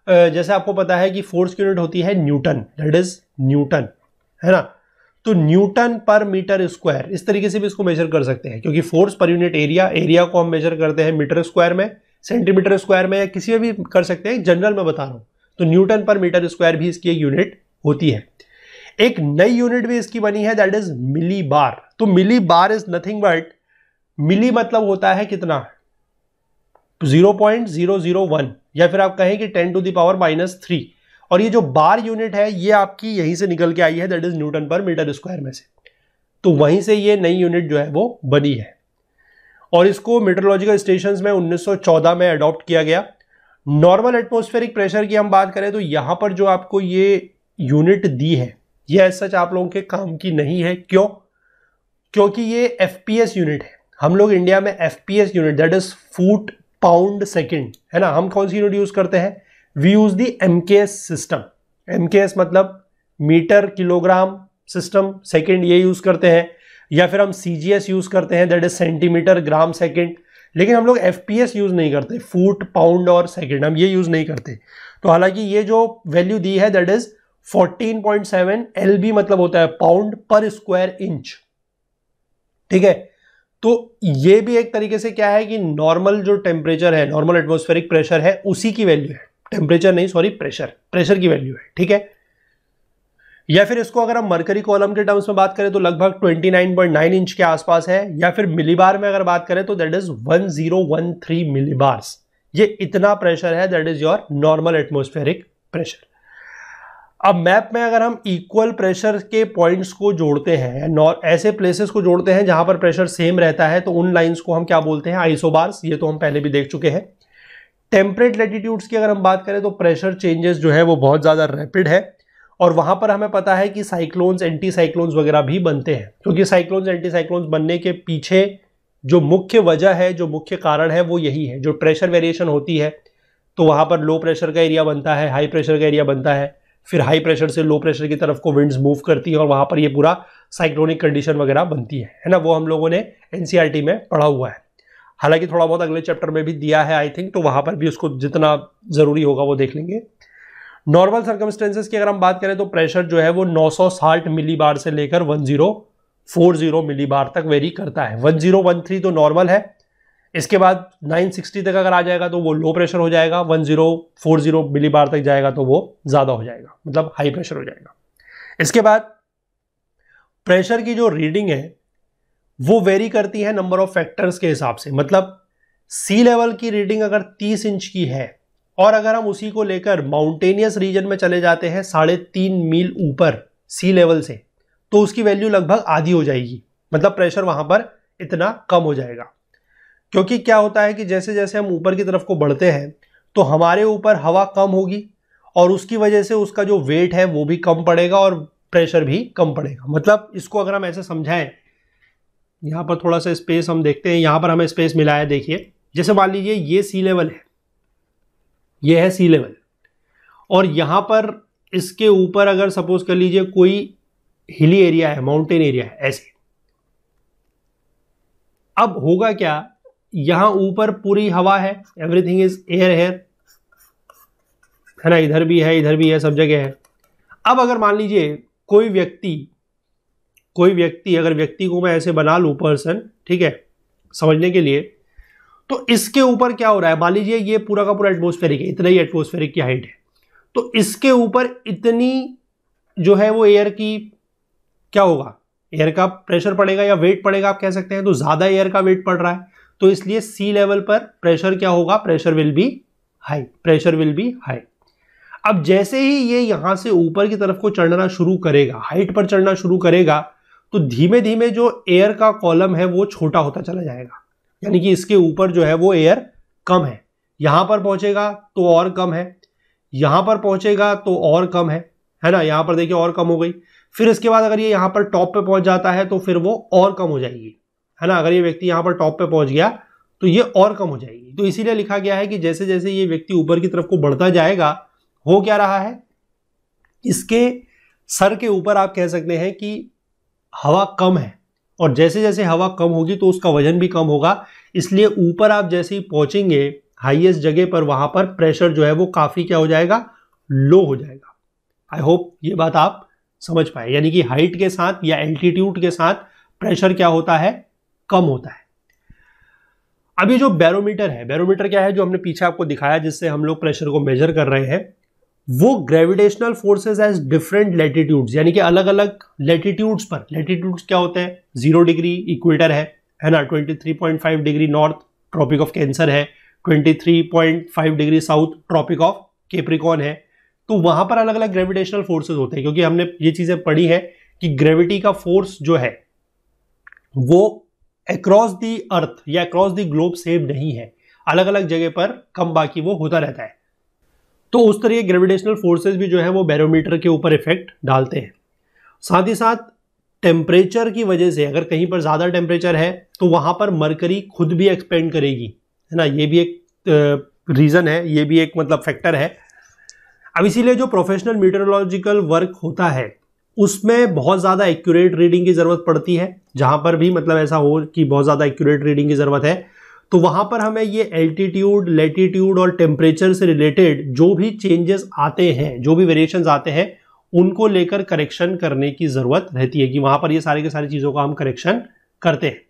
जैसे आपको पता है कि फोर्स की यूनिट होती है न्यूटन, दैट इज न्यूटन, है ना। तो न्यूटन पर मीटर स्क्वायर, इस तरीके से भी इसको मेजर कर सकते हैं, क्योंकि force per unit area, area को हम मेजर करते हैं मीटर स्क्वायर में, सेंटीमीटर स्क्वायर में, या किसी में भी कर सकते हैं, जनरल में बता रहा हूं। तो न्यूटन पर मीटर स्क्वायर भी इसकी एक यूनिट होती है। एक नई यूनिट भी इसकी बनी है, दैट इज मिली बार। तो मिली बार इज नथिंग बट, मिली मतलब होता है कितना, 0.001, या फिर आप कहें कि 10⁻⁻3। और ये जो बार यूनिट है ये आपकी यहीं से निकल के आई है, दैट इज न्यूटन पर मीटर स्क्वायर में से। तो वहीं से ये नई यूनिट जो है वो बनी है, और इसको मेट्रोलॉजिकल स्टेशंस में 1914 में अडॉप्ट किया गया। नॉर्मल एटमॉस्फेरिक प्रेशर की हम बात करें तो यहां पर जो आपको ये यूनिट दी है ये एज सच आप लोगों के काम की नहीं है। क्यों? क्योंकि ये एफपीएस यूनिट है। हम लोग इंडिया में FPS unit, that is foot pound second, है ना। हम कौन सी यूनिट यूज करते हैं? We use the MKS system. MKS मतलब मीटर किलोग्राम सिस्टम सेकेंड, ये यूज करते हैं। या फिर हम सीजीएस यूज करते हैं, that is centimetre gram second. लेकिन हम लोग एफपीएस यूज नहीं करते, फुट पाउंड और सेकेंड, हम ये यूज नहीं करते। तो हालांकि ये जो वैल्यू दी है दैट इज 14.7 एलबी, मतलब होता है पाउंड पर स्क्वायर इंच, ठीक है। तो ये भी एक तरीके से क्या है कि नॉर्मल जो टेम्परेचर है, नॉर्मल एटमॉस्फेरिक प्रेशर है, उसी की वैल्यू है। टेम्परेचर नहीं, सॉरी, प्रेशर की वैल्यू है, ठीक है। या फिर इसको अगर हम मरकरी कॉलम के टर्म्स में बात करें तो लगभग 29.9 इंच के आसपास है। या फिर मिलीबार में अगर बात करें तो दैट इज 1013 मिलीबार्स। ये इतना प्रेशर है, that is your normal atmospheric pressure. अब मैप में अगर हम इक्वल प्रेशर के पॉइंट्स को जोड़ते हैं, ऐसे प्लेसेस को जोड़ते हैं जहां पर प्रेशर सेम रहता है, तो उन लाइंस को हम क्या बोलते हैं? आइसोबार्स। ये तो हम पहले भी देख चुके हैं। टेम्परेट लैटिट्यूड्स की अगर हम बात करें तो प्रेशर चेंजेस जो है वो बहुत ज़्यादा रैपिड है, और वहां पर हमें पता है कि साइक्लोन्स, एंटी साइक्लोन्स वगैरह भी बनते हैं। क्योंकि साइक्लोन्स, एंटी साइक्लोन्स बनने के पीछे जो मुख्य वजह है, जो मुख्य कारण है, वो यही है। जो प्रेशर वेरिएशन होती है तो वहां पर लो प्रेशर का एरिया बनता है, हाई प्रेशर का एरिया बनता है, फिर हाई प्रेशर से लो प्रेशर की तरफ को विंड्स मूव करती है, और वहां पर ये पूरा साइक्लोनिक कंडीशन वगैरह बनती है ना। वो हम लोगों ने एनसीईआरटी में पढ़ा हुआ है। हालांकि थोड़ा बहुत अगले चैप्टर में भी दिया है आई थिंक, तो वहां पर भी उसको जितना जरूरी होगा वो देख लेंगे। नॉर्मल सर्कमस्टेंसेस की अगर हम बात करें तो प्रेशर जो है वो 960 मिलीबार से लेकर 1040 मिलीबार तक वेरी करता है। 1013 तो नॉर्मल है, इसके बाद 960 तक अगर आ जाएगा तो वो लो प्रेशर हो जाएगा, 1040 मिलीबार तक जाएगा तो वो ज्यादा हो जाएगा, मतलब हाई प्रेशर हो जाएगा। इसके बाद प्रेशर की जो रीडिंग है वो वेरी करती है नंबर ऑफ फैक्टर्स के हिसाब से। मतलब सी लेवल की रीडिंग अगर 30 इंच की है, और अगर हम उसी को लेकर माउंटेनियस रीजन में चले जाते हैं 3.5 मील ऊपर सी लेवल से, तो उसकी वैल्यू लगभग आधी हो जाएगी। मतलब प्रेशर वहां पर इतना कम हो जाएगा। क्योंकि क्या होता है कि जैसे जैसे हम ऊपर की तरफ को बढ़ते हैं तो हमारे ऊपर हवा कम होगी, और उसकी वजह से उसका जो वेट है वो भी कम पड़ेगा और प्रेशर भी कम पड़ेगा। मतलब इसको अगर हम ऐसे समझाएं, यहां पर थोड़ा सा स्पेस हम देखते हैं, यहां पर हमें स्पेस मिला है। देखिए, जैसे मान लीजिए ये सी लेवल है, ये है सी लेवल, और यहां पर इसके ऊपर अगर सपोज कर लीजिए कोई हिली एरिया है, माउंटेन एरिया है, ऐसे। अब होगा क्या, यहां ऊपर पूरी हवा है, एवरीथिंग इज एयर हेयर, है ना, इधर भी है, इधर भी है, सब जगह है। अब अगर मान लीजिए कोई व्यक्ति अगर व्यक्ति को मैं ऐसे बना लूं, पर्सन, ठीक है, समझने के लिए, तो इसके ऊपर क्या हो रहा है, मान लीजिए ये पूरा का पूरा एटमॉस्फेरिक है, इतना ही एटमॉस्फेरिक की हाइट है, तो इसके ऊपर इतनी जो है वो एयर की क्या होगा, एयर का प्रेशर पड़ेगा या वेट पड़ेगा, आप कह सकते हैं। तो ज्यादा एयर का वेट पड़ रहा है, तो इसलिए सी लेवल पर प्रेशर क्या होगा, pressure will be high, pressure will be high. अब जैसे ही ये यहां से ऊपर की तरफ को चढ़ना शुरू करेगा, हाइट पर चढ़ना शुरू करेगा, तो धीमे धीमे जो एयर का कॉलम है वो छोटा होता चला जाएगा। यानी कि इसके ऊपर जो है वो एयर कम है, यहां पर पहुंचेगा तो और कम है, यहां पर पहुंचेगा तो और कम है ना। यहां पर देखिए और कम हो गई। फिर इसके बाद अगर ये यहां पर टॉप पे पहुंच जाता है तो फिर वो और कम हो जाएगी, है ना। अगर ये व्यक्ति यहां पर टॉप पे पहुंच गया तो ये और कम हो जाएगी। तो इसीलिए लिखा गया है कि जैसे जैसे ये व्यक्ति ऊपर की तरफ को बढ़ता जाएगा, हो क्या रहा है, इसके सर के ऊपर आप कह सकते हैं कि हवा कम है, और जैसे जैसे हवा कम होगी तो उसका वजन भी कम होगा। इसलिए ऊपर आप जैसे ही पहुंचेंगे हाईएस्ट जगह पर वहां पर प्रेशर जो है वो काफी क्या हो जाएगा, लो हो जाएगा। आई होप ये बात आप समझ पाए, यानी कि हाइट के साथ या एल्टीट्यूड के साथ प्रेशर क्या होता है, कम होता है। अब ये जो बैरोमीटर है, बैरोमीटर क्या है, जो हमने पीछे आपको दिखाया जिससे हम लोग प्रेशर को मेजर कर रहे हैं, वो gravitational forces as different latitudes, यानी कि अलग अलग लैटिट्यूड्स पर, लैटिट्यूड्स क्या होते हैं, 0 डिग्री इक्वेटर है ना, 23.5 degree north Tropic of Cancer है, 23.5 degree south Tropic of Capricorn है। तो वहां पर अलग अलग ग्रेविटेशनल फोर्सेस होते हैं, क्योंकि हमने ये चीजें पढ़ी है कि ग्रेविटी का फोर्स जो है वो अक्रॉस दी अर्थ या अक्रॉस दी ग्लोब सेम नहीं है, अलग अलग जगह पर कम बाकी वो होता रहता है। तो उस तरह के ग्रेविटेशनल फोर्सेस भी जो है वो बैरोमीटर के ऊपर इफेक्ट डालते हैं। साथ ही साथ टेम्परेचर की वजह से, अगर कहीं पर ज्यादा टेम्परेचर है तो वहां पर मरकरी खुद भी एक्सपेंड करेगी, है ना, ये भी एक रीजन है, ये भी एक मतलब फैक्टर है। अब इसीलिए जो प्रोफेशनल मीटरोलॉजिकल वर्क होता है उसमें बहुत ज़्यादा एक्यूरेट रीडिंग की ज़रूरत पड़ती है। जहाँ पर भी मतलब ऐसा हो कि बहुत ज़्यादा एक्यूरेट रीडिंग की ज़रूरत है, तो वहाँ पर हमें ये एल्टीट्यूड, लैटिट्यूड और टेम्परेचर से रिलेटेड जो भी चेंजेस आते हैं, जो भी वेरिएशंस आते हैं, उनको लेकर करेक्शन करने की ज़रूरत रहती है कि वहाँ पर ये सारी की सारी चीज़ों का हम करेक्शन करते हैं।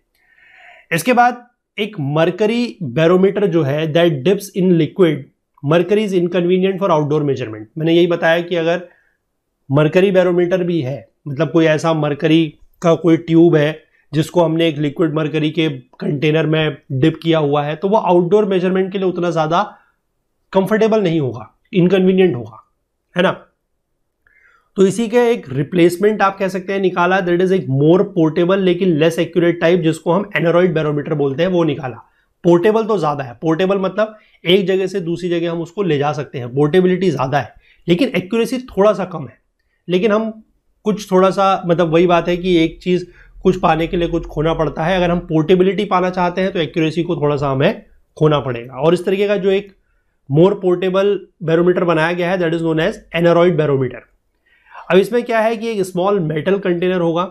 इसके बाद एक मरकरी बैरोमीटर जो है, that dips in liquid, mercury is inconvenient for outdoor measurement. मैंने यही बताया कि अगर मरकरी बैरोमीटर भी है, मतलब कोई ऐसा मरकरी का कोई ट्यूब है जिसको हमने एक लिक्विड मरकरी के कंटेनर में डिप किया हुआ है, तो वो आउटडोर मेजरमेंट के लिए उतना ज़्यादा कंफर्टेबल नहीं होगा, इनकन्वीनियंट होगा, है ना। तो इसी का एक रिप्लेसमेंट आप कह सकते हैं निकाला, दैट इज एक मोर पोर्टेबल लेकिन लेस एक्यूरेट टाइप, जिसको हम एनोरॉइड बैरोमीटर बोलते हैं, वो निकाला। पोर्टेबल तो ज्यादा है, पोर्टेबल मतलब एक जगह से दूसरी जगह हम उसको ले जा सकते हैं, पोर्टेबिलिटी ज्यादा है, लेकिन एक्यूरेसी थोड़ा सा कम है। लेकिन हम कुछ थोड़ा सा मतलब वही बात है कि एक चीज कुछ पाने के लिए कुछ खोना पड़ता है। अगर हम पोर्टेबिलिटी पाना चाहते हैं तो एक्यूरेसी को थोड़ा सा हमें खोना पड़ेगा। और इस तरीके का जो एक मोर पोर्टेबल बैरोमीटर बनाया गया है, that is known as aneroid barometer. अब इसमें क्या है कि एक स्मॉल मेटल कंटेनर होगा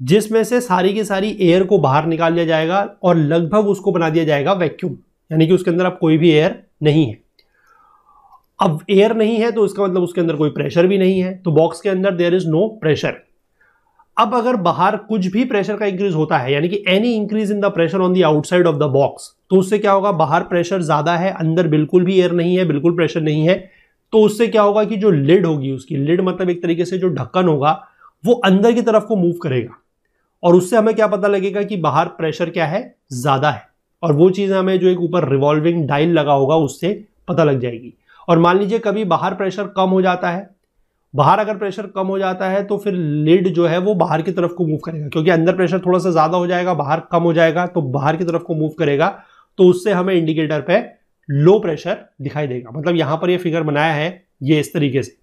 जिसमें से सारी की सारी एयर को बाहर निकाल लिया जाएगा और लगभग उसको बना दिया जाएगा वैक्यूम, यानी कि उसके अंदर अब कोई भी एयर नहीं है। अब एयर नहीं है तो इसका मतलब उसके अंदर कोई प्रेशर भी नहीं है, तो बॉक्स के अंदर देयर इज नो प्रेशर। अब अगर बाहर कुछ भी प्रेशर का इंक्रीज होता है, यानी कि any increase in the pressure on the outside of the box, तो उससे क्या होगा, बाहर प्रेशर ज्यादा है, अंदर बिल्कुल भी एयर नहीं है, बिल्कुल प्रेशर नहीं है, तो उससे क्या होगा कि जो लिड होगी, उसकी लिड मतलब एक तरीके से जो ढक्कन होगा वो अंदर की तरफ को मूव करेगा, और उससे हमें क्या पता लगेगा कि बाहर प्रेशर क्या है, ज्यादा है। और वो चीज हमें जो एक ऊपर रिवॉल्विंग डायल लगा होगा उससे पता लग जाएगी। और मान लीजिए कभी बाहर प्रेशर कम हो जाता है, बाहर अगर प्रेशर कम हो जाता है तो फिर लिड जो है वो बाहर की तरफ को मूव करेगा, क्योंकि अंदर प्रेशर थोड़ा सा ज्यादा हो जाएगा, बाहर कम हो जाएगा, तो बाहर की तरफ को मूव करेगा, तो उससे हमें इंडिकेटर पे लो प्रेशर दिखाई देगा। मतलब यहां पर ये फिगर बनाया है ये इस तरीके से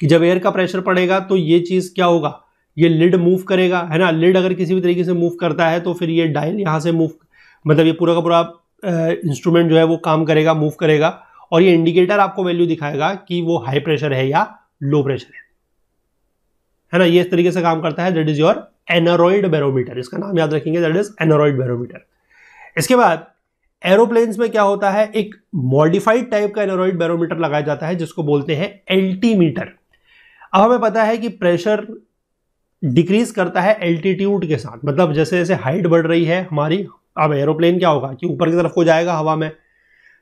कि जब एयर का प्रेशर पड़ेगा तो ये चीज क्या होगा, ये लिड मूव करेगा, है ना। लिड अगर किसी भी तरीके से मूव करता है तो फिर ये डायल यहां से मूव, मतलब ये पूरा का पूरा इंस्ट्रूमेंट जो है वो काम करेगा, मूव करेगा, और ये इंडिकेटर आपको वैल्यू दिखाएगा कि वो हाई प्रेशर है या लो प्रेशर है ना। ये इस तरीके से काम करता है, दैट इज योर एनोरॉइड बैरोमीटर। इसका नाम याद रखेंगे, दैट इज एनोरॉइड बैरोमीटर। इसके बाद एरोप्लेन्स में क्या होता है, एक मॉडिफाइड टाइप का एनोरॉइड बैरोमीटर लगाया जाता है जिसको बोलते हैं एल्टीमीटर। अब हमें पता है कि प्रेशर डिक्रीज करता है एल्टीट्यूड के साथ, मतलब जैसे जैसे हाइट बढ़ रही है हमारी, अब एरोप्लेन क्या होगा कि ऊपर की तरफ को जाएगा हवा में,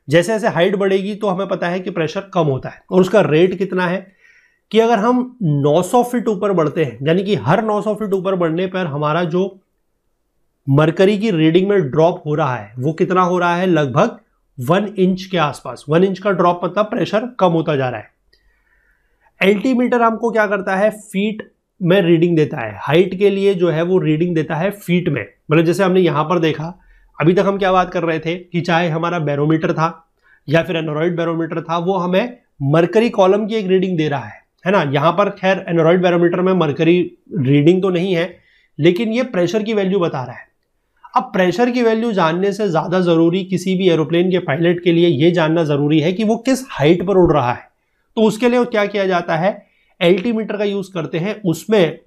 जैसे जैसे हाइट बढ़ेगी तो हमें पता है कि प्रेशर कम होता है। और उसका रेट कितना है कि अगर हम 900 फीट ऊपर बढ़ते हैं, यानी कि हर 900 फीट ऊपर बढ़ने पर हमारा जो मरकरी की रीडिंग में ड्रॉप हो रहा है वो कितना हो रहा है, लगभग 1 इंच के आसपास। 1 इंच का ड्रॉप मतलब प्रेशर कम होता जा रहा है। एल्टीमीटर हमको क्या करता है, फीट में रीडिंग देता है। हाइट के लिए जो है वो रीडिंग देता है फीट में, मतलब जैसे हमने यहां पर देखा, अभी तक हम क्या बात कर रहे थे कि चाहे हमारा बैरोमीटर था या फिर एनोरॉइड बैरोमीटर था, वो हमें मरकरी कॉलम की एक रीडिंग दे रहा है ना। यहां पर खैर एनोरॉइड बैरोमीटर में मरकरी रीडिंग तो नहीं है, लेकिन ये प्रेशर की वैल्यू बता रहा है। अब प्रेशर की वैल्यू जानने से ज्यादा जरूरी किसी भी एरोप्लेन के पायलट के लिए यह जानना जरूरी है कि वो किस हाइट पर उड़ रहा है। तो उसके लिए क्या किया जाता है, एल्टीमीटर का यूज करते हैं। उसमें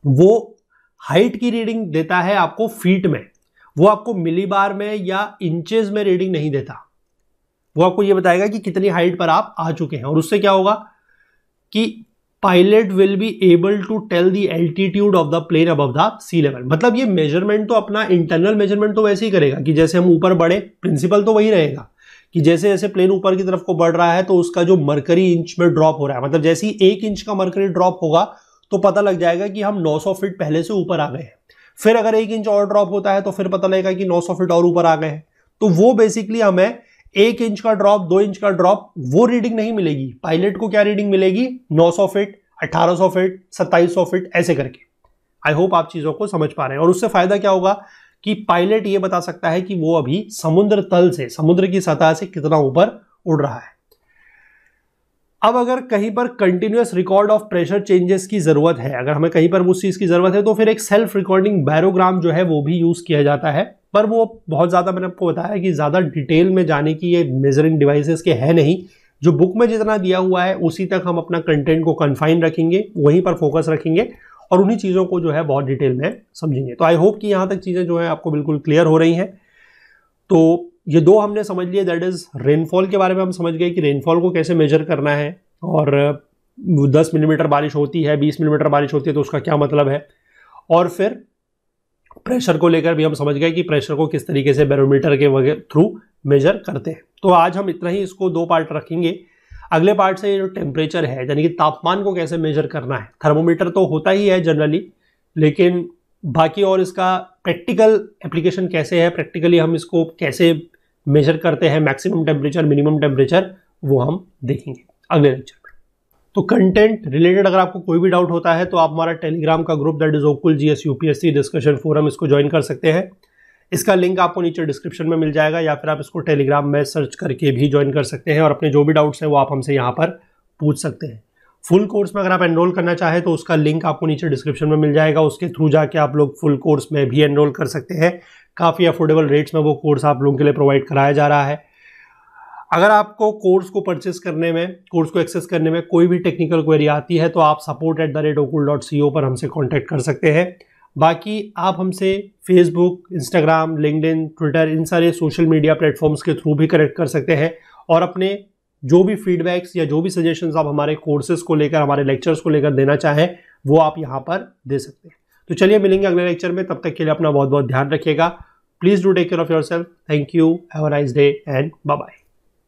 वो हाइट की रीडिंग देता है आपको फीट में, वो आपको मिली बार में या इंचेस में रीडिंग नहीं देता, वो आपको ये बताएगा कि कितनी हाइट पर आप आ चुके हैं। और उससे क्या होगा कि pilot will be able to tell the altitude of the plane above the sea level. मतलब ये मेजरमेंट तो अपना इंटरनल मेजरमेंट तो वैसे ही करेगा कि जैसे हम ऊपर बढ़े, प्रिंसिपल तो वही रहेगा कि जैसे जैसे प्लेन ऊपर की तरफ को बढ़ रहा है तो उसका जो मरकरी इंच में ड्रॉप हो रहा है, मतलब जैसे ही 1 इंच का मरकरी ड्रॉप होगा तो पता लग जाएगा कि हम 900 फीट पहले से ऊपर आ गए हैं। फिर अगर 1 इंच और ड्रॉप होता है तो फिर पता लगेगा कि 900 फीट और ऊपर आ गए हैं। तो वो बेसिकली हमें 1 इंच का ड्रॉप, 2 इंच का ड्रॉप, वो रीडिंग नहीं मिलेगी। पायलट को क्या रीडिंग मिलेगी? 900 फीट, 1800 फीट, 2700 फीट, ऐसे करके। आई होप आप चीजों को समझ पा रहे हैं। और उससे फायदा क्या होगा कि पायलट ये बता सकता है कि वो अभी समुद्र तल से, समुद्र की सतह से कितना ऊपर उड़ रहा है। अब अगर कहीं पर continuous record of pressure changes की जरूरत है, अगर हमें कहीं पर उस चीज की जरूरत है, तो फिर एक सेल्फ रिकॉर्डिंग बैरोग्राम जो है वो भी यूज किया जाता है। पर वो बहुत ज्यादा, मैंने आपको बताया कि ज्यादा डिटेल में जाने की ये मेजरिंग डिवाइसेस के है नहीं। जो बुक में जितना दिया हुआ है उसी तक हम अपना कंटेंट को कन्फाइन रखेंगे, वहीं पर फोकस रखेंगे और उन्हीं चीज़ों को जो है बहुत डिटेल में समझेंगे। तो आई होप कि यहाँ तक चीज़ें जो है आपको बिल्कुल क्लियर हो रही हैं। तो ये दो हमने समझ लिए, दैट इज रेनफॉल के बारे में हम समझ गए कि रेनफॉल को कैसे मेजर करना है, और 10 मिलीमीटर बारिश होती है, 20 मिलीमीटर बारिश होती है तो उसका क्या मतलब है। और फिर प्रेशर को लेकर भी हम समझ गए कि प्रेशर को किस तरीके से बैरोमीटर के थ्रू मेजर करते हैं। तो आज हम इतना ही, इसको 2 पार्ट रखेंगे। अगले पार्ट से जो टेम्परेचर है, यानी कि तापमान को कैसे मेजर करना है, थर्मोमीटर तो होता ही है जनरली, लेकिन बाकी और इसका प्रैक्टिकल एप्लीकेशन कैसे है, प्रैक्टिकली हम इसको कैसे मेजर करते हैं, मैक्सिमम टेम्परेचर, मिनिमम टेम्परेचर, वो हम देखेंगे अगले लेक्चर में। तो कंटेंट रिलेटेड अगर आपको कोई भी डाउट होता है तो आप हमारा टेलीग्राम का group, that is Okul GS UPSC discussion forum, इसको ज्वाइन कर सकते हैं। इसका लिंक आपको नीचे डिस्क्रिप्शन में मिल जाएगा, या फिर आप इसको टेलीग्राम में सर्च करके भी ज्वाइन कर सकते हैं और अपने जो भी डाउट्स हैं वो आप हमसे यहाँ पर पूछ सकते हैं। फुल कोर्स में अगर आप एनरोल करना चाहें तो उसका लिंक आपको नीचे डिस्क्रिप्शन में मिल जाएगा, उसके थ्रू जाके आप लोग फुल कोर्स में भी एनरोल कर सकते हैं। काफ़ी अफोर्डेबल रेट्स में वो कोर्स आप लोगों के लिए प्रोवाइड कराया जा रहा है। अगर आपको कोर्स को परचेस करने में, कोर्स को एक्सेस करने में कोई भी टेक्निकल क्वेरी आती है तो आप support@okul.co पर हमसे कॉन्टैक्ट कर सकते हैं। बाकी आप हमसे फेसबुक, इंस्टाग्राम, लिंक्डइन, ट्विटर, इन सारे सोशल मीडिया प्लेटफॉर्म्स के थ्रू भी कनेक्ट कर सकते हैं और अपने जो भी फीडबैक्स या जो भी सजेशंस आप हमारे कोर्सेज को लेकर, हमारे लेक्चर्स को लेकर देना चाहें वो आप यहाँ पर दे सकते हैं। तो चलिए मिलेंगे अगले लेक्चर में, तब तक के लिए अपना बहुत बहुत ध्यान रखिएगा। Please do take care of yourself. Thank you, have a nice day and bye bye.